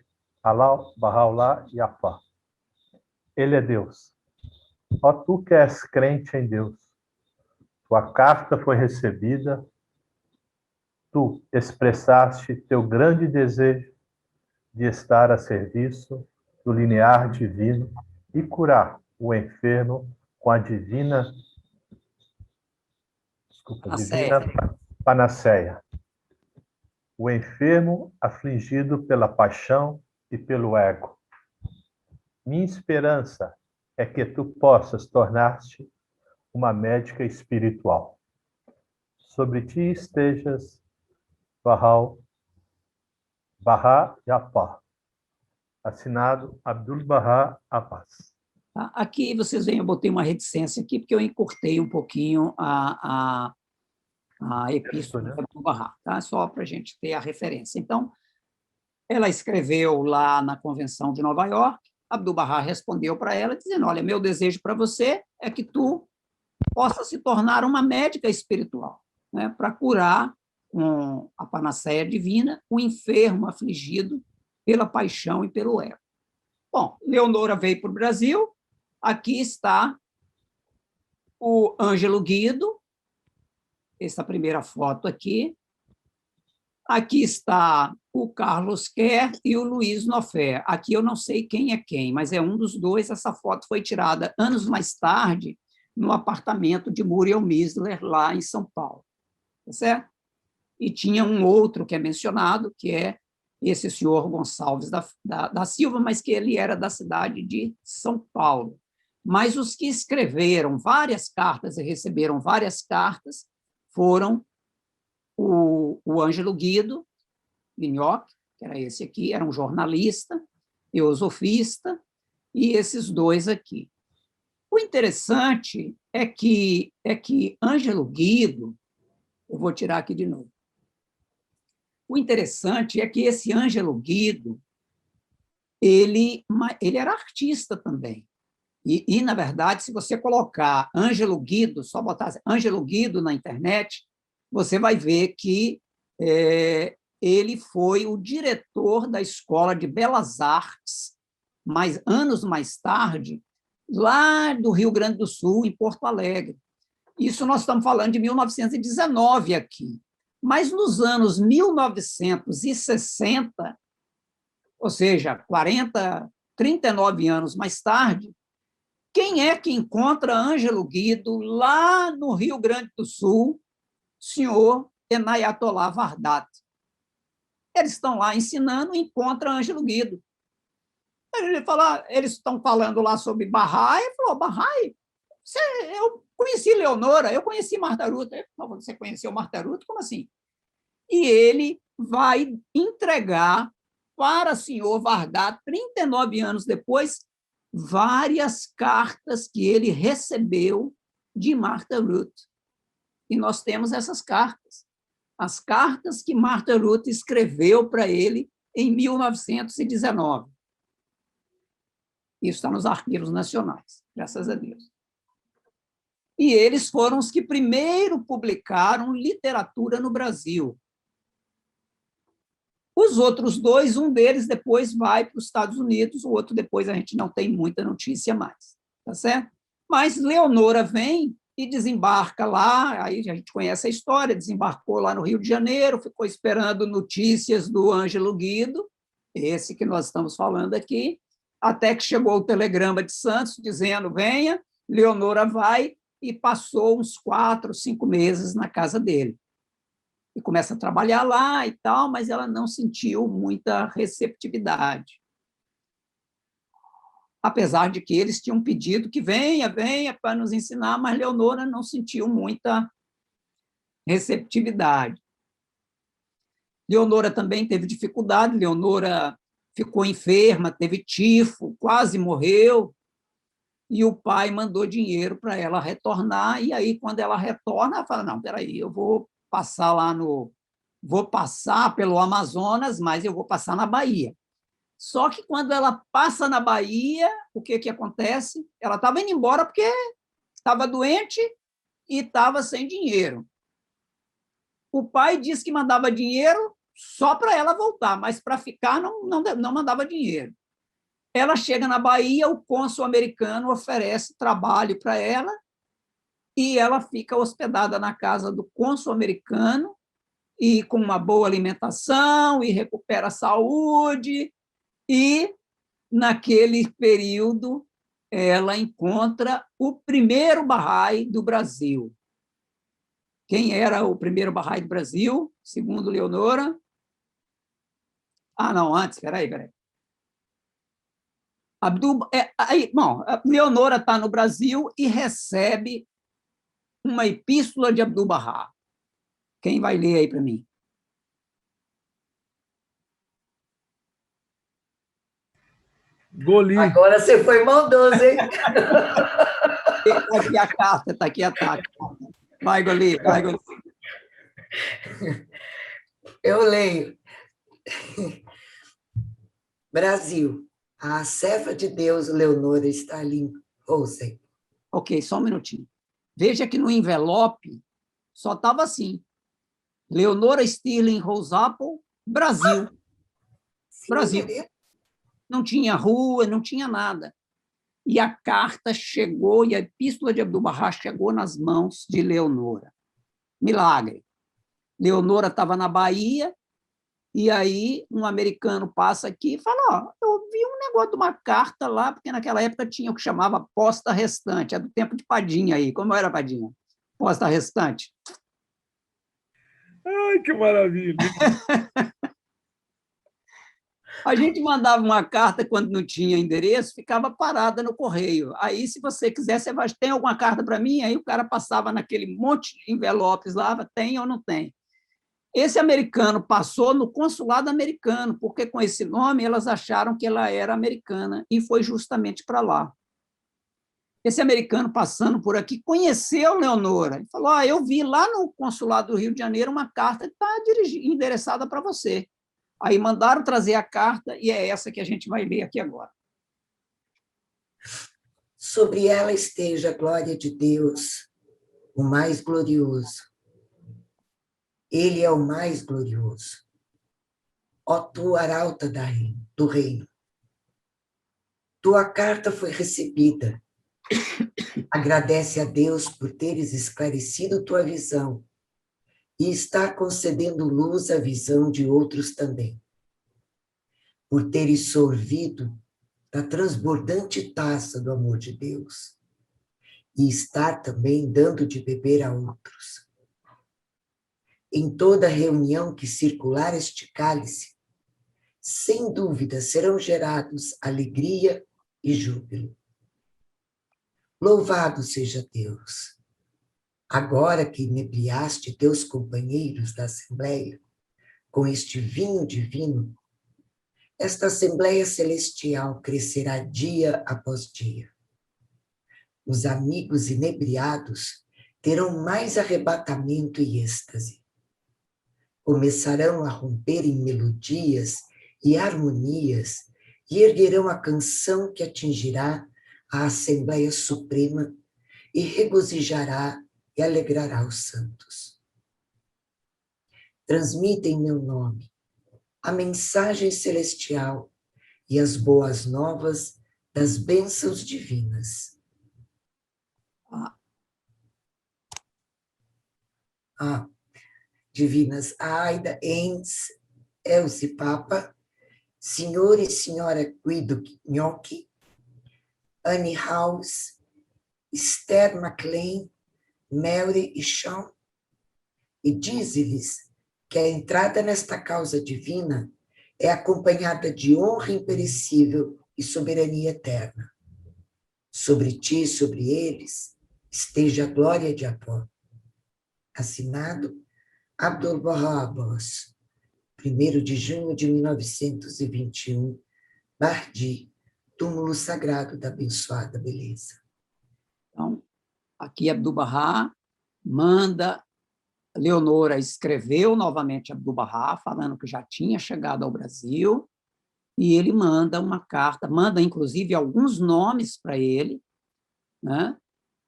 Yafá. Ele é Deus. Ó tu que és crente em Deus, tua carta foi recebida, tu expressaste teu grande desejo de estar a serviço do linear divino e curar o enfermo com a divina panaceia. O enfermo afligido pela paixão e pelo ego. Minha esperança é que tu possas tornar-te uma médica espiritual. Sobre ti estejas Bahá Yafá. Assinado Abdu'l-Bahá Abbas. Aqui vocês veem, eu botei uma reticência aqui, porque eu encurtei um pouquinho a epístola de Abdu'l-Bahá, tá? Só para a gente ter a referência. Então, ela escreveu lá na Convenção de Nova York, Abdu'l-Bahá respondeu para ela, dizendo, olha, meu desejo para você é que tu possa se tornar uma médica espiritual, né, para curar com a panaceia divina o enfermo afligido pela paixão e pelo ego. Bom, Leonora veio para o Brasil, aqui está o Ângelo Guido, essa primeira foto aqui. Aqui está o Carlos Kerr e o Luiz Nofé. Aqui eu não sei quem é quem, mas é um dos dois. Essa foto foi tirada anos mais tarde no apartamento de Muriel Misler, lá em São Paulo. Tá certo? E tinha um outro que é mencionado, que é esse senhor Gonçalves da Silva, mas que ele era da cidade de São Paulo. Mas os que escreveram várias cartas e receberam várias cartas foram o Ângelo Guido Minhoc, que era esse aqui, era um jornalista, teosofista, e esses dois aqui. O interessante é que Ângelo Guido, eu vou tirar aqui de novo, o interessante é que esse Ângelo Guido, ele era artista também. E, na verdade, se você colocar Ângelo Guido, só botar Ângelo Guido na internet, você vai ver que ele foi o diretor da Escola de Belas Artes, mas anos mais tarde, lá do Rio Grande do Sul, em Porto Alegre. Isso nós estamos falando de 1919 aqui. Mas nos anos 1960, ou seja, 39 anos mais tarde, quem é que encontra Ângelo Guido lá no Rio Grande do Sul? Senhor Enayatollah Vardat. Eles estão lá ensinando, encontra Ângelo Guido. Eles estão falando lá sobre Bahá'í, ele falou, Bahá'í, eu conheci Leonora, eu conheci Marta Ruth. Você conheceu Marta Ruth? Como assim? E ele vai entregar para o senhor Vardat, 39 anos depois, várias cartas que ele recebeu de Marta Ruth. E nós temos essas cartas. As cartas que Marta Ruth escreveu para ele em 1919. Isso está nos arquivos nacionais, graças a Deus. E eles foram os que primeiro publicaram literatura no Brasil. Os outros dois, um deles depois vai para os Estados Unidos, o outro depois a gente não tem muita notícia mais, tá certo? Mas Leonora vem e desembarca lá, aí a gente conhece a história, desembarcou lá no Rio de Janeiro, ficou esperando notícias do Ângelo Guido, esse que nós estamos falando aqui, até que chegou o telegrama de Santos dizendo, venha, Leonora vai, e passou uns 4, 5 meses na casa dele. E começa a trabalhar lá e tal, mas ela não sentiu muita receptividade. Apesar de que eles tinham pedido que venha para nos ensinar, mas Leonora não sentiu muita receptividade. Leonora também teve dificuldade, Leonora ficou enferma, teve tifo, quase morreu, e o pai mandou dinheiro para ela retornar, e aí, quando ela retorna, ela fala, não, peraí, eu vou passar pelo Amazonas, mas eu vou passar na Bahia. Só que quando ela passa na Bahia, o que acontece? Ela estava indo embora porque estava doente e estava sem dinheiro. O pai disse que mandava dinheiro só para ela voltar, mas para ficar não mandava dinheiro. Ela chega na Bahia, o cônsul americano oferece trabalho para ela e ela fica hospedada na casa do cônsul americano e com uma boa alimentação e recupera a saúde. E, naquele período, ela encontra o primeiro Bahá'í do Brasil. Quem era o primeiro Bahá'í do Brasil, segundo Leonora? Ah, não, antes, peraí. Leonora está no Brasil e recebe uma epístola de Abdu'l-Bahá. Quem vai ler aí para mim? Goli. Agora você foi maldoso, hein? Está aqui a carta, está aqui a carta. Vai, Goli, vai, Goli. Eu leio. Brasil, A serva de Deus, Leonora Stalin Rosen. Ok, só um minutinho. Veja que no envelope só estava assim, Leonora Stirling Rosapple, Brasil. Sim, Brasil. Não tinha rua, não tinha nada. E a carta chegou, e a epístola de Abdu'l-Bahá chegou nas mãos de Leonora. Milagre. Leonora estava na Bahia, e aí um americano passa aqui e fala, ó, eu vi um negócio de uma carta lá, porque naquela época tinha o que chamava posta restante, é do tempo de Padinha aí. Como era, Padinha? Posta restante. Ai, que maravilha! A gente mandava uma carta quando não tinha endereço, ficava parada no correio. Aí, se você quiser, você vai, tem alguma carta para mim? Aí o cara passava naquele monte de envelopes lá, tem ou não tem. Esse americano passou no consulado americano, porque com esse nome elas acharam que ela era americana, e foi justamente para lá. Esse americano passando por aqui conheceu Leonora e falou, eu vi lá no consulado do Rio de Janeiro uma carta que está endereçada para você. Aí mandaram trazer a carta, e é essa que a gente vai ler aqui agora. Sobre ela esteja a glória de Deus, o mais glorioso. Ele é o mais glorioso. Ó tu, arauta do reino. Tua carta foi recebida. Agradece a Deus por teres esclarecido tua visão e está concedendo luz à visão de outros também. Por teres sorvido da transbordante taça do amor de Deus e estar também dando de beber a outros. Em toda reunião que circular este cálice, sem dúvida serão gerados alegria e júbilo. Louvado seja Deus! Agora que inebriaste teus companheiros da Assembleia com este vinho divino, esta Assembleia Celestial crescerá dia após dia. Os amigos inebriados terão mais arrebatamento e êxtase. Começarão a romper em melodias e harmonias e erguerão a canção que atingirá a Assembleia Suprema e regozijará e alegrará os santos. Transmita em meu nome a mensagem celestial e as boas novas das bênçãos divinas. Divinas Aida, Enz, Elze Papa, senhor e senhora Guido Gnocchi, Annie House, Esther MacLean, Mary e Sean, e dize-lhes que a entrada nesta causa divina é acompanhada de honra imperecível e soberania eterna. Sobre ti e sobre eles esteja a glória de Apó. Assinado Abdu'l-Bahá Abbas, 1º de junho de 1921, Bardi, túmulo sagrado da abençoada beleza. Então, aqui Abdu'l-Bahá manda, Leonora escreveu novamente Abdu'l-Bahá, falando que já tinha chegado ao Brasil, e ele manda uma carta, manda inclusive alguns nomes para ele, né?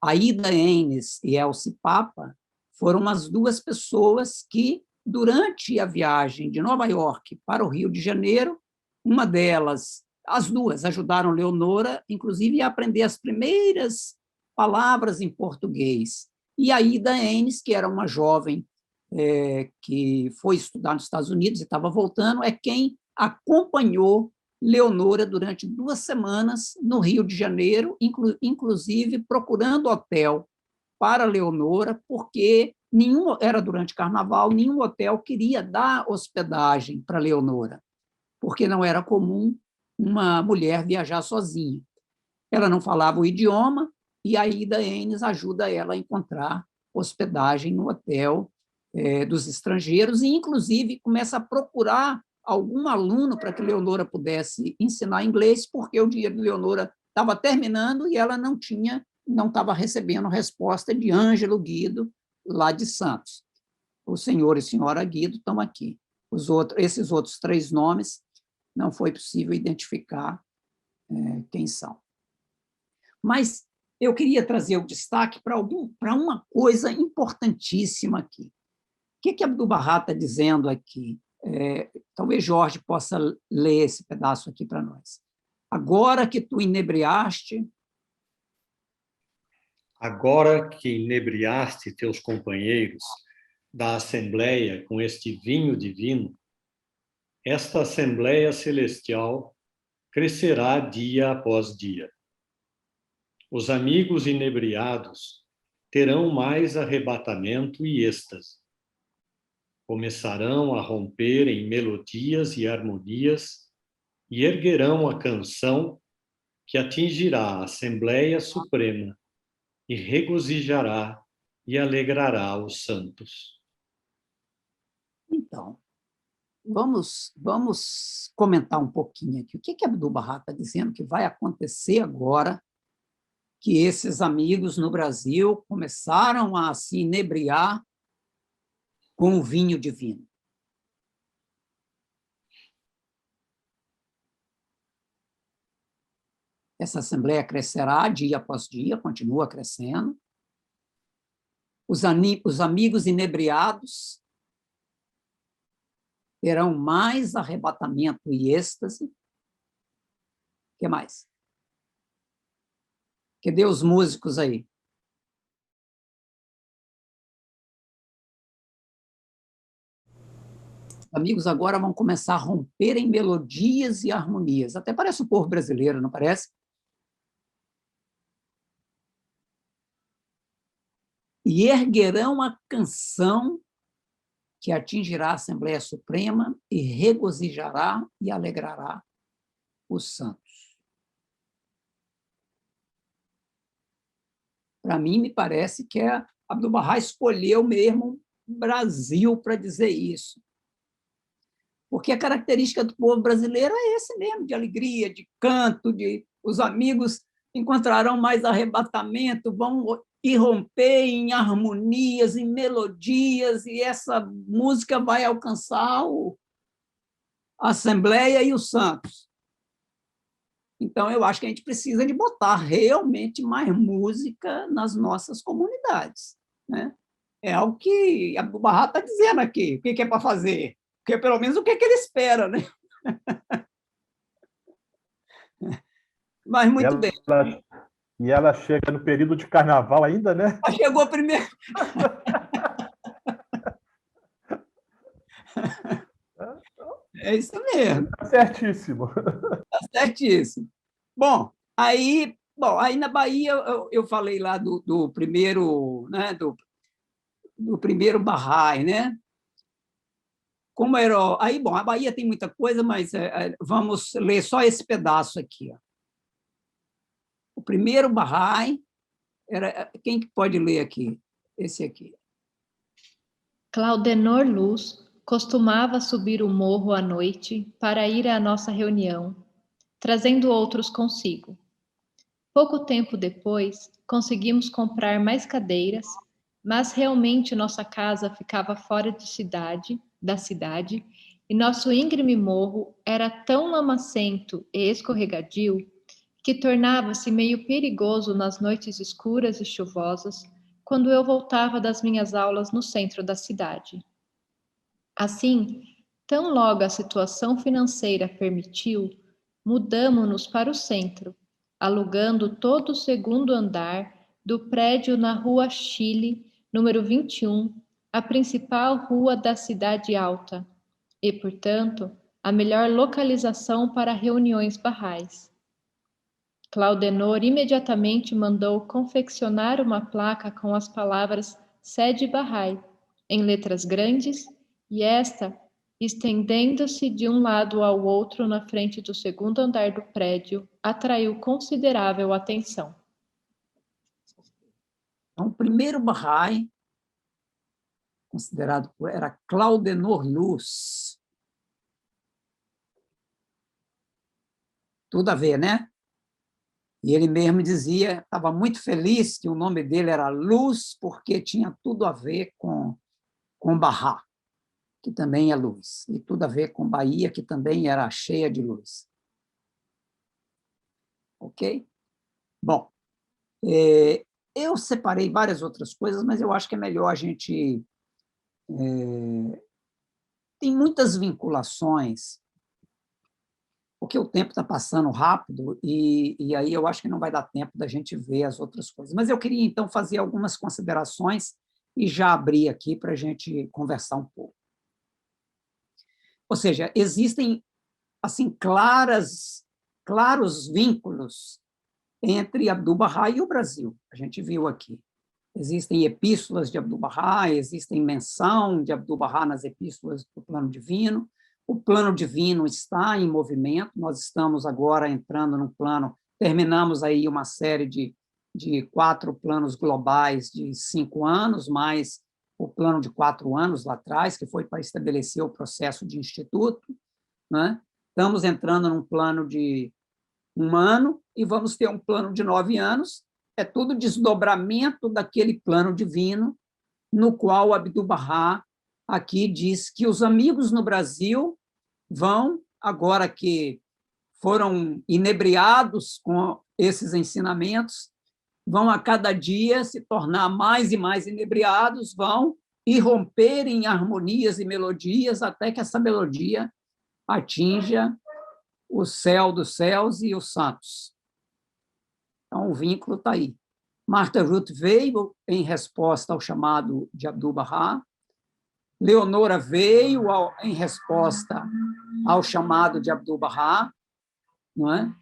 Aida Enes e Elze Papa foram as duas pessoas que, durante a viagem de Nova York para o Rio de Janeiro, uma delas, as duas, ajudaram Leonora, inclusive, a aprender as primeiras palavras em português. E a Aida Enes, que era uma jovem que foi estudar nos Estados Unidos e estava voltando, é quem acompanhou Leonora durante 2 semanas no Rio de Janeiro, inclusive procurando hotel para Leonora, porque era durante carnaval, nenhum hotel queria dar hospedagem para Leonora, porque não era comum uma mulher viajar sozinha. Ela não falava o idioma, e a Aida Enes ajuda ela a encontrar hospedagem no hotel dos estrangeiros, e, inclusive, começa a procurar algum aluno para que Leonora pudesse ensinar inglês, porque o dinheiro de Leonora estava terminando e ela não estava recebendo resposta de Ângelo Guido, lá de Santos. O senhor e senhora Guido estão aqui. Esses outros 3 nomes não foi possível identificar quem são. Mas eu queria trazer o destaque para uma coisa importantíssima aqui. O que Abdu'l-Bahá está dizendo aqui? Talvez Jorge possa ler esse pedaço aqui para nós. Agora que tu inebriaste... Agora que inebriaste teus companheiros da Assembleia com este vinho divino, esta Assembleia Celestial crescerá dia após dia. Os amigos inebriados terão mais arrebatamento e êxtase. Começarão a romper em melodias e harmonias e erguerão a canção que atingirá a Assembleia Suprema e regozijará e alegrará os santos. Então, vamos comentar um pouquinho aqui. O que Abdu'l-Bahá está dizendo que vai acontecer agora que esses amigos no Brasil começaram a se inebriar com o vinho divino? Essa Assembleia crescerá dia após dia, continua crescendo. Os amigos inebriados terão mais arrebatamento e êxtase. O que mais? Cadê os músicos aí? Os amigos agora vão começar a romper em melodias e harmonias. Até parece o povo brasileiro, não parece? E erguerão a canção que atingirá a Assembleia Suprema e regozijará e alegrará os santos. Para mim, me parece que Abdu'l-Bahá escolheu mesmo o Brasil para dizer isso. Porque a característica do povo brasileiro é esse mesmo, de alegria, de canto, os amigos encontrarão mais arrebatamento, vão irromper em harmonias, em melodias, e essa música vai alcançar a Assembleia e os santos. Então, eu acho que a gente precisa de botar realmente mais música nas nossas comunidades, né? É o que Abdu'l-Bahá está dizendo aqui, o que é para fazer, porque pelo menos o que ele espera, né? Mas muito bem. E ela chega no período de carnaval ainda, né? Chegou primeiro. É isso mesmo. Tá certíssimo. Tá certíssimo. Bom, aí na Bahia eu falei lá do primeiro, né, do primeiro Bahá'í, né? Como era... Aí, bom, a Bahia tem muita coisa, mas vamos ler só esse pedaço aqui. Ó. O primeiro Bahá'í era... Quem que pode ler aqui? Esse aqui. Claudenor Luz costumava subir o morro à noite para ir à nossa reunião, trazendo outros consigo. Pouco tempo depois, conseguimos comprar mais cadeiras, mas realmente nossa casa ficava fora da cidade, e nosso íngreme morro era tão lamacento e escorregadio que tornava-se meio perigoso nas noites escuras e chuvosas, quando eu voltava das minhas aulas no centro da cidade. Assim, tão logo a situação financeira permitiu, mudamo-nos para o centro, alugando todo o segundo andar do prédio na Rua Chile, número 21, a principal rua da Cidade Alta, e, portanto, a melhor localização para reuniões barrais. Claudenor imediatamente mandou confeccionar uma placa com as palavras Sede Bahá'í, em letras grandes, e esta, estendendo-se de um lado ao outro na frente do segundo andar do prédio, atraiu considerável atenção. Então, o primeiro Bahá'í, considerado, era Claudenor Luz. Tudo a ver, né? E ele mesmo dizia, estava muito feliz que o nome dele era Luz, porque tinha tudo a ver com Bahá, que também é luz, e tudo a ver com Bahia, que também era cheia de luz. Ok? Bom, eu separei várias outras coisas, mas eu acho que é melhor a gente... tem muitas vinculações, porque o tempo está passando rápido, e aí eu acho que não vai dar tempo da gente ver as outras coisas. Mas eu queria, então, fazer algumas considerações e já abrir aqui para a gente conversar um pouco. Ou seja, existem assim claros vínculos entre Abdu'l-Bahá e o Brasil. A gente viu aqui. Existem epístolas de Abdu'l-Bahá, existem menção de Abdu'l-Bahá nas epístolas do plano divino. O plano divino está em movimento. Nós estamos agora entrando no plano, terminamos aí uma série de 4 planos globais de 5 anos, mais o plano de 4 anos lá atrás, que foi para estabelecer o processo de instituto, né? Estamos entrando num plano de 1 ano e vamos ter um plano de 9 anos. É tudo desdobramento daquele plano divino, no qual Abdu'l-Bahá aqui diz que os amigos no Brasil vão, agora que foram inebriados com esses ensinamentos, vão a cada dia se tornar mais e mais inebriados, vão irromper em harmonias e melodias até que essa melodia atinja o céu dos céus e os santos. Então, o vínculo está aí. Martha Ruth veio em resposta ao chamado de Abdu'l-Bahá. Leonora veio em resposta ao chamado de Abdu'l-Bahá, não é?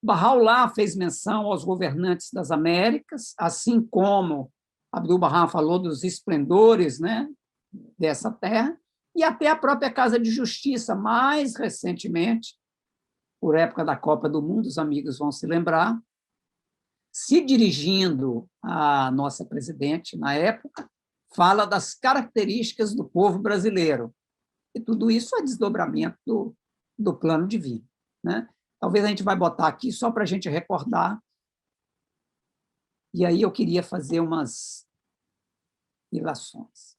Bahá'u'lláh fez menção aos governantes das Américas, assim como Abdu'l-Bahá falou dos esplendores, né, dessa terra, e até a própria Casa de Justiça, mais recentemente, por época da Copa do Mundo, os amigos vão se lembrar, se dirigindo à nossa presidente na época, fala das características do povo brasileiro. E tudo isso é desdobramento do plano divino, né? Talvez a gente vai botar aqui só para a gente recordar. E aí eu queria fazer umas ilações.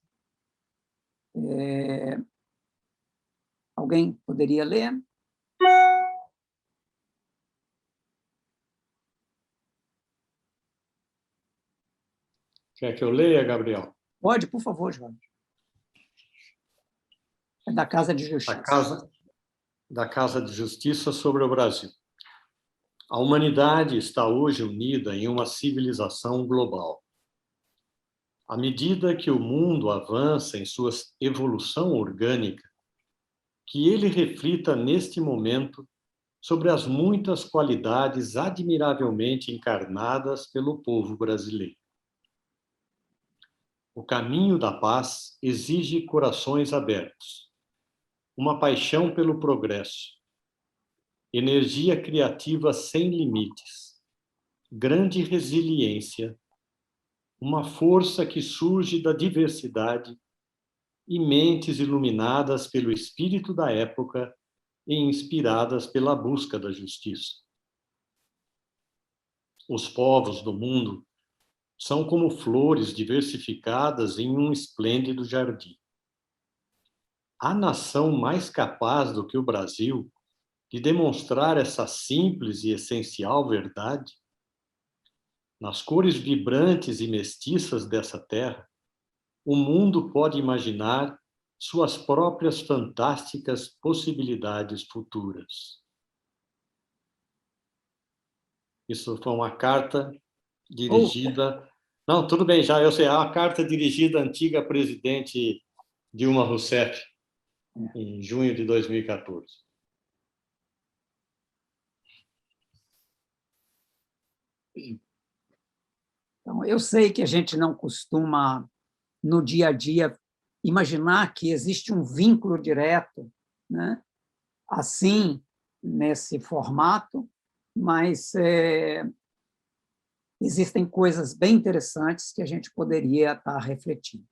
Alguém poderia ler? Quer que eu leia, Gabriel? Pode, por favor, Jorge. É da Casa de Justiça. Da Casa de Justiça sobre o Brasil. A humanidade está hoje unida em uma civilização global. À medida que o mundo avança em sua evolução orgânica, que ele reflita neste momento sobre as muitas qualidades admiravelmente encarnadas pelo povo brasileiro. O caminho da paz exige corações abertos, uma paixão pelo progresso, energia criativa sem limites, grande resiliência, uma força que surge da diversidade e mentes iluminadas pelo espírito da época e inspiradas pela busca da justiça. Os povos do mundo são como flores diversificadas em um esplêndido jardim. Há nação mais capaz do que o Brasil de demonstrar essa simples e essencial verdade? Nas cores vibrantes e mestiças dessa terra, o mundo pode imaginar suas próprias fantásticas possibilidades futuras. Isso foi uma carta dirigida... Não, tudo bem, já eu sei. É uma carta dirigida à antiga presidente Dilma Rousseff, em junho de 2014. Então, eu sei que a gente não costuma, no dia a dia, imaginar que existe um vínculo direto, né? Assim, nesse formato, mas existem coisas bem interessantes que a gente poderia estar refletindo.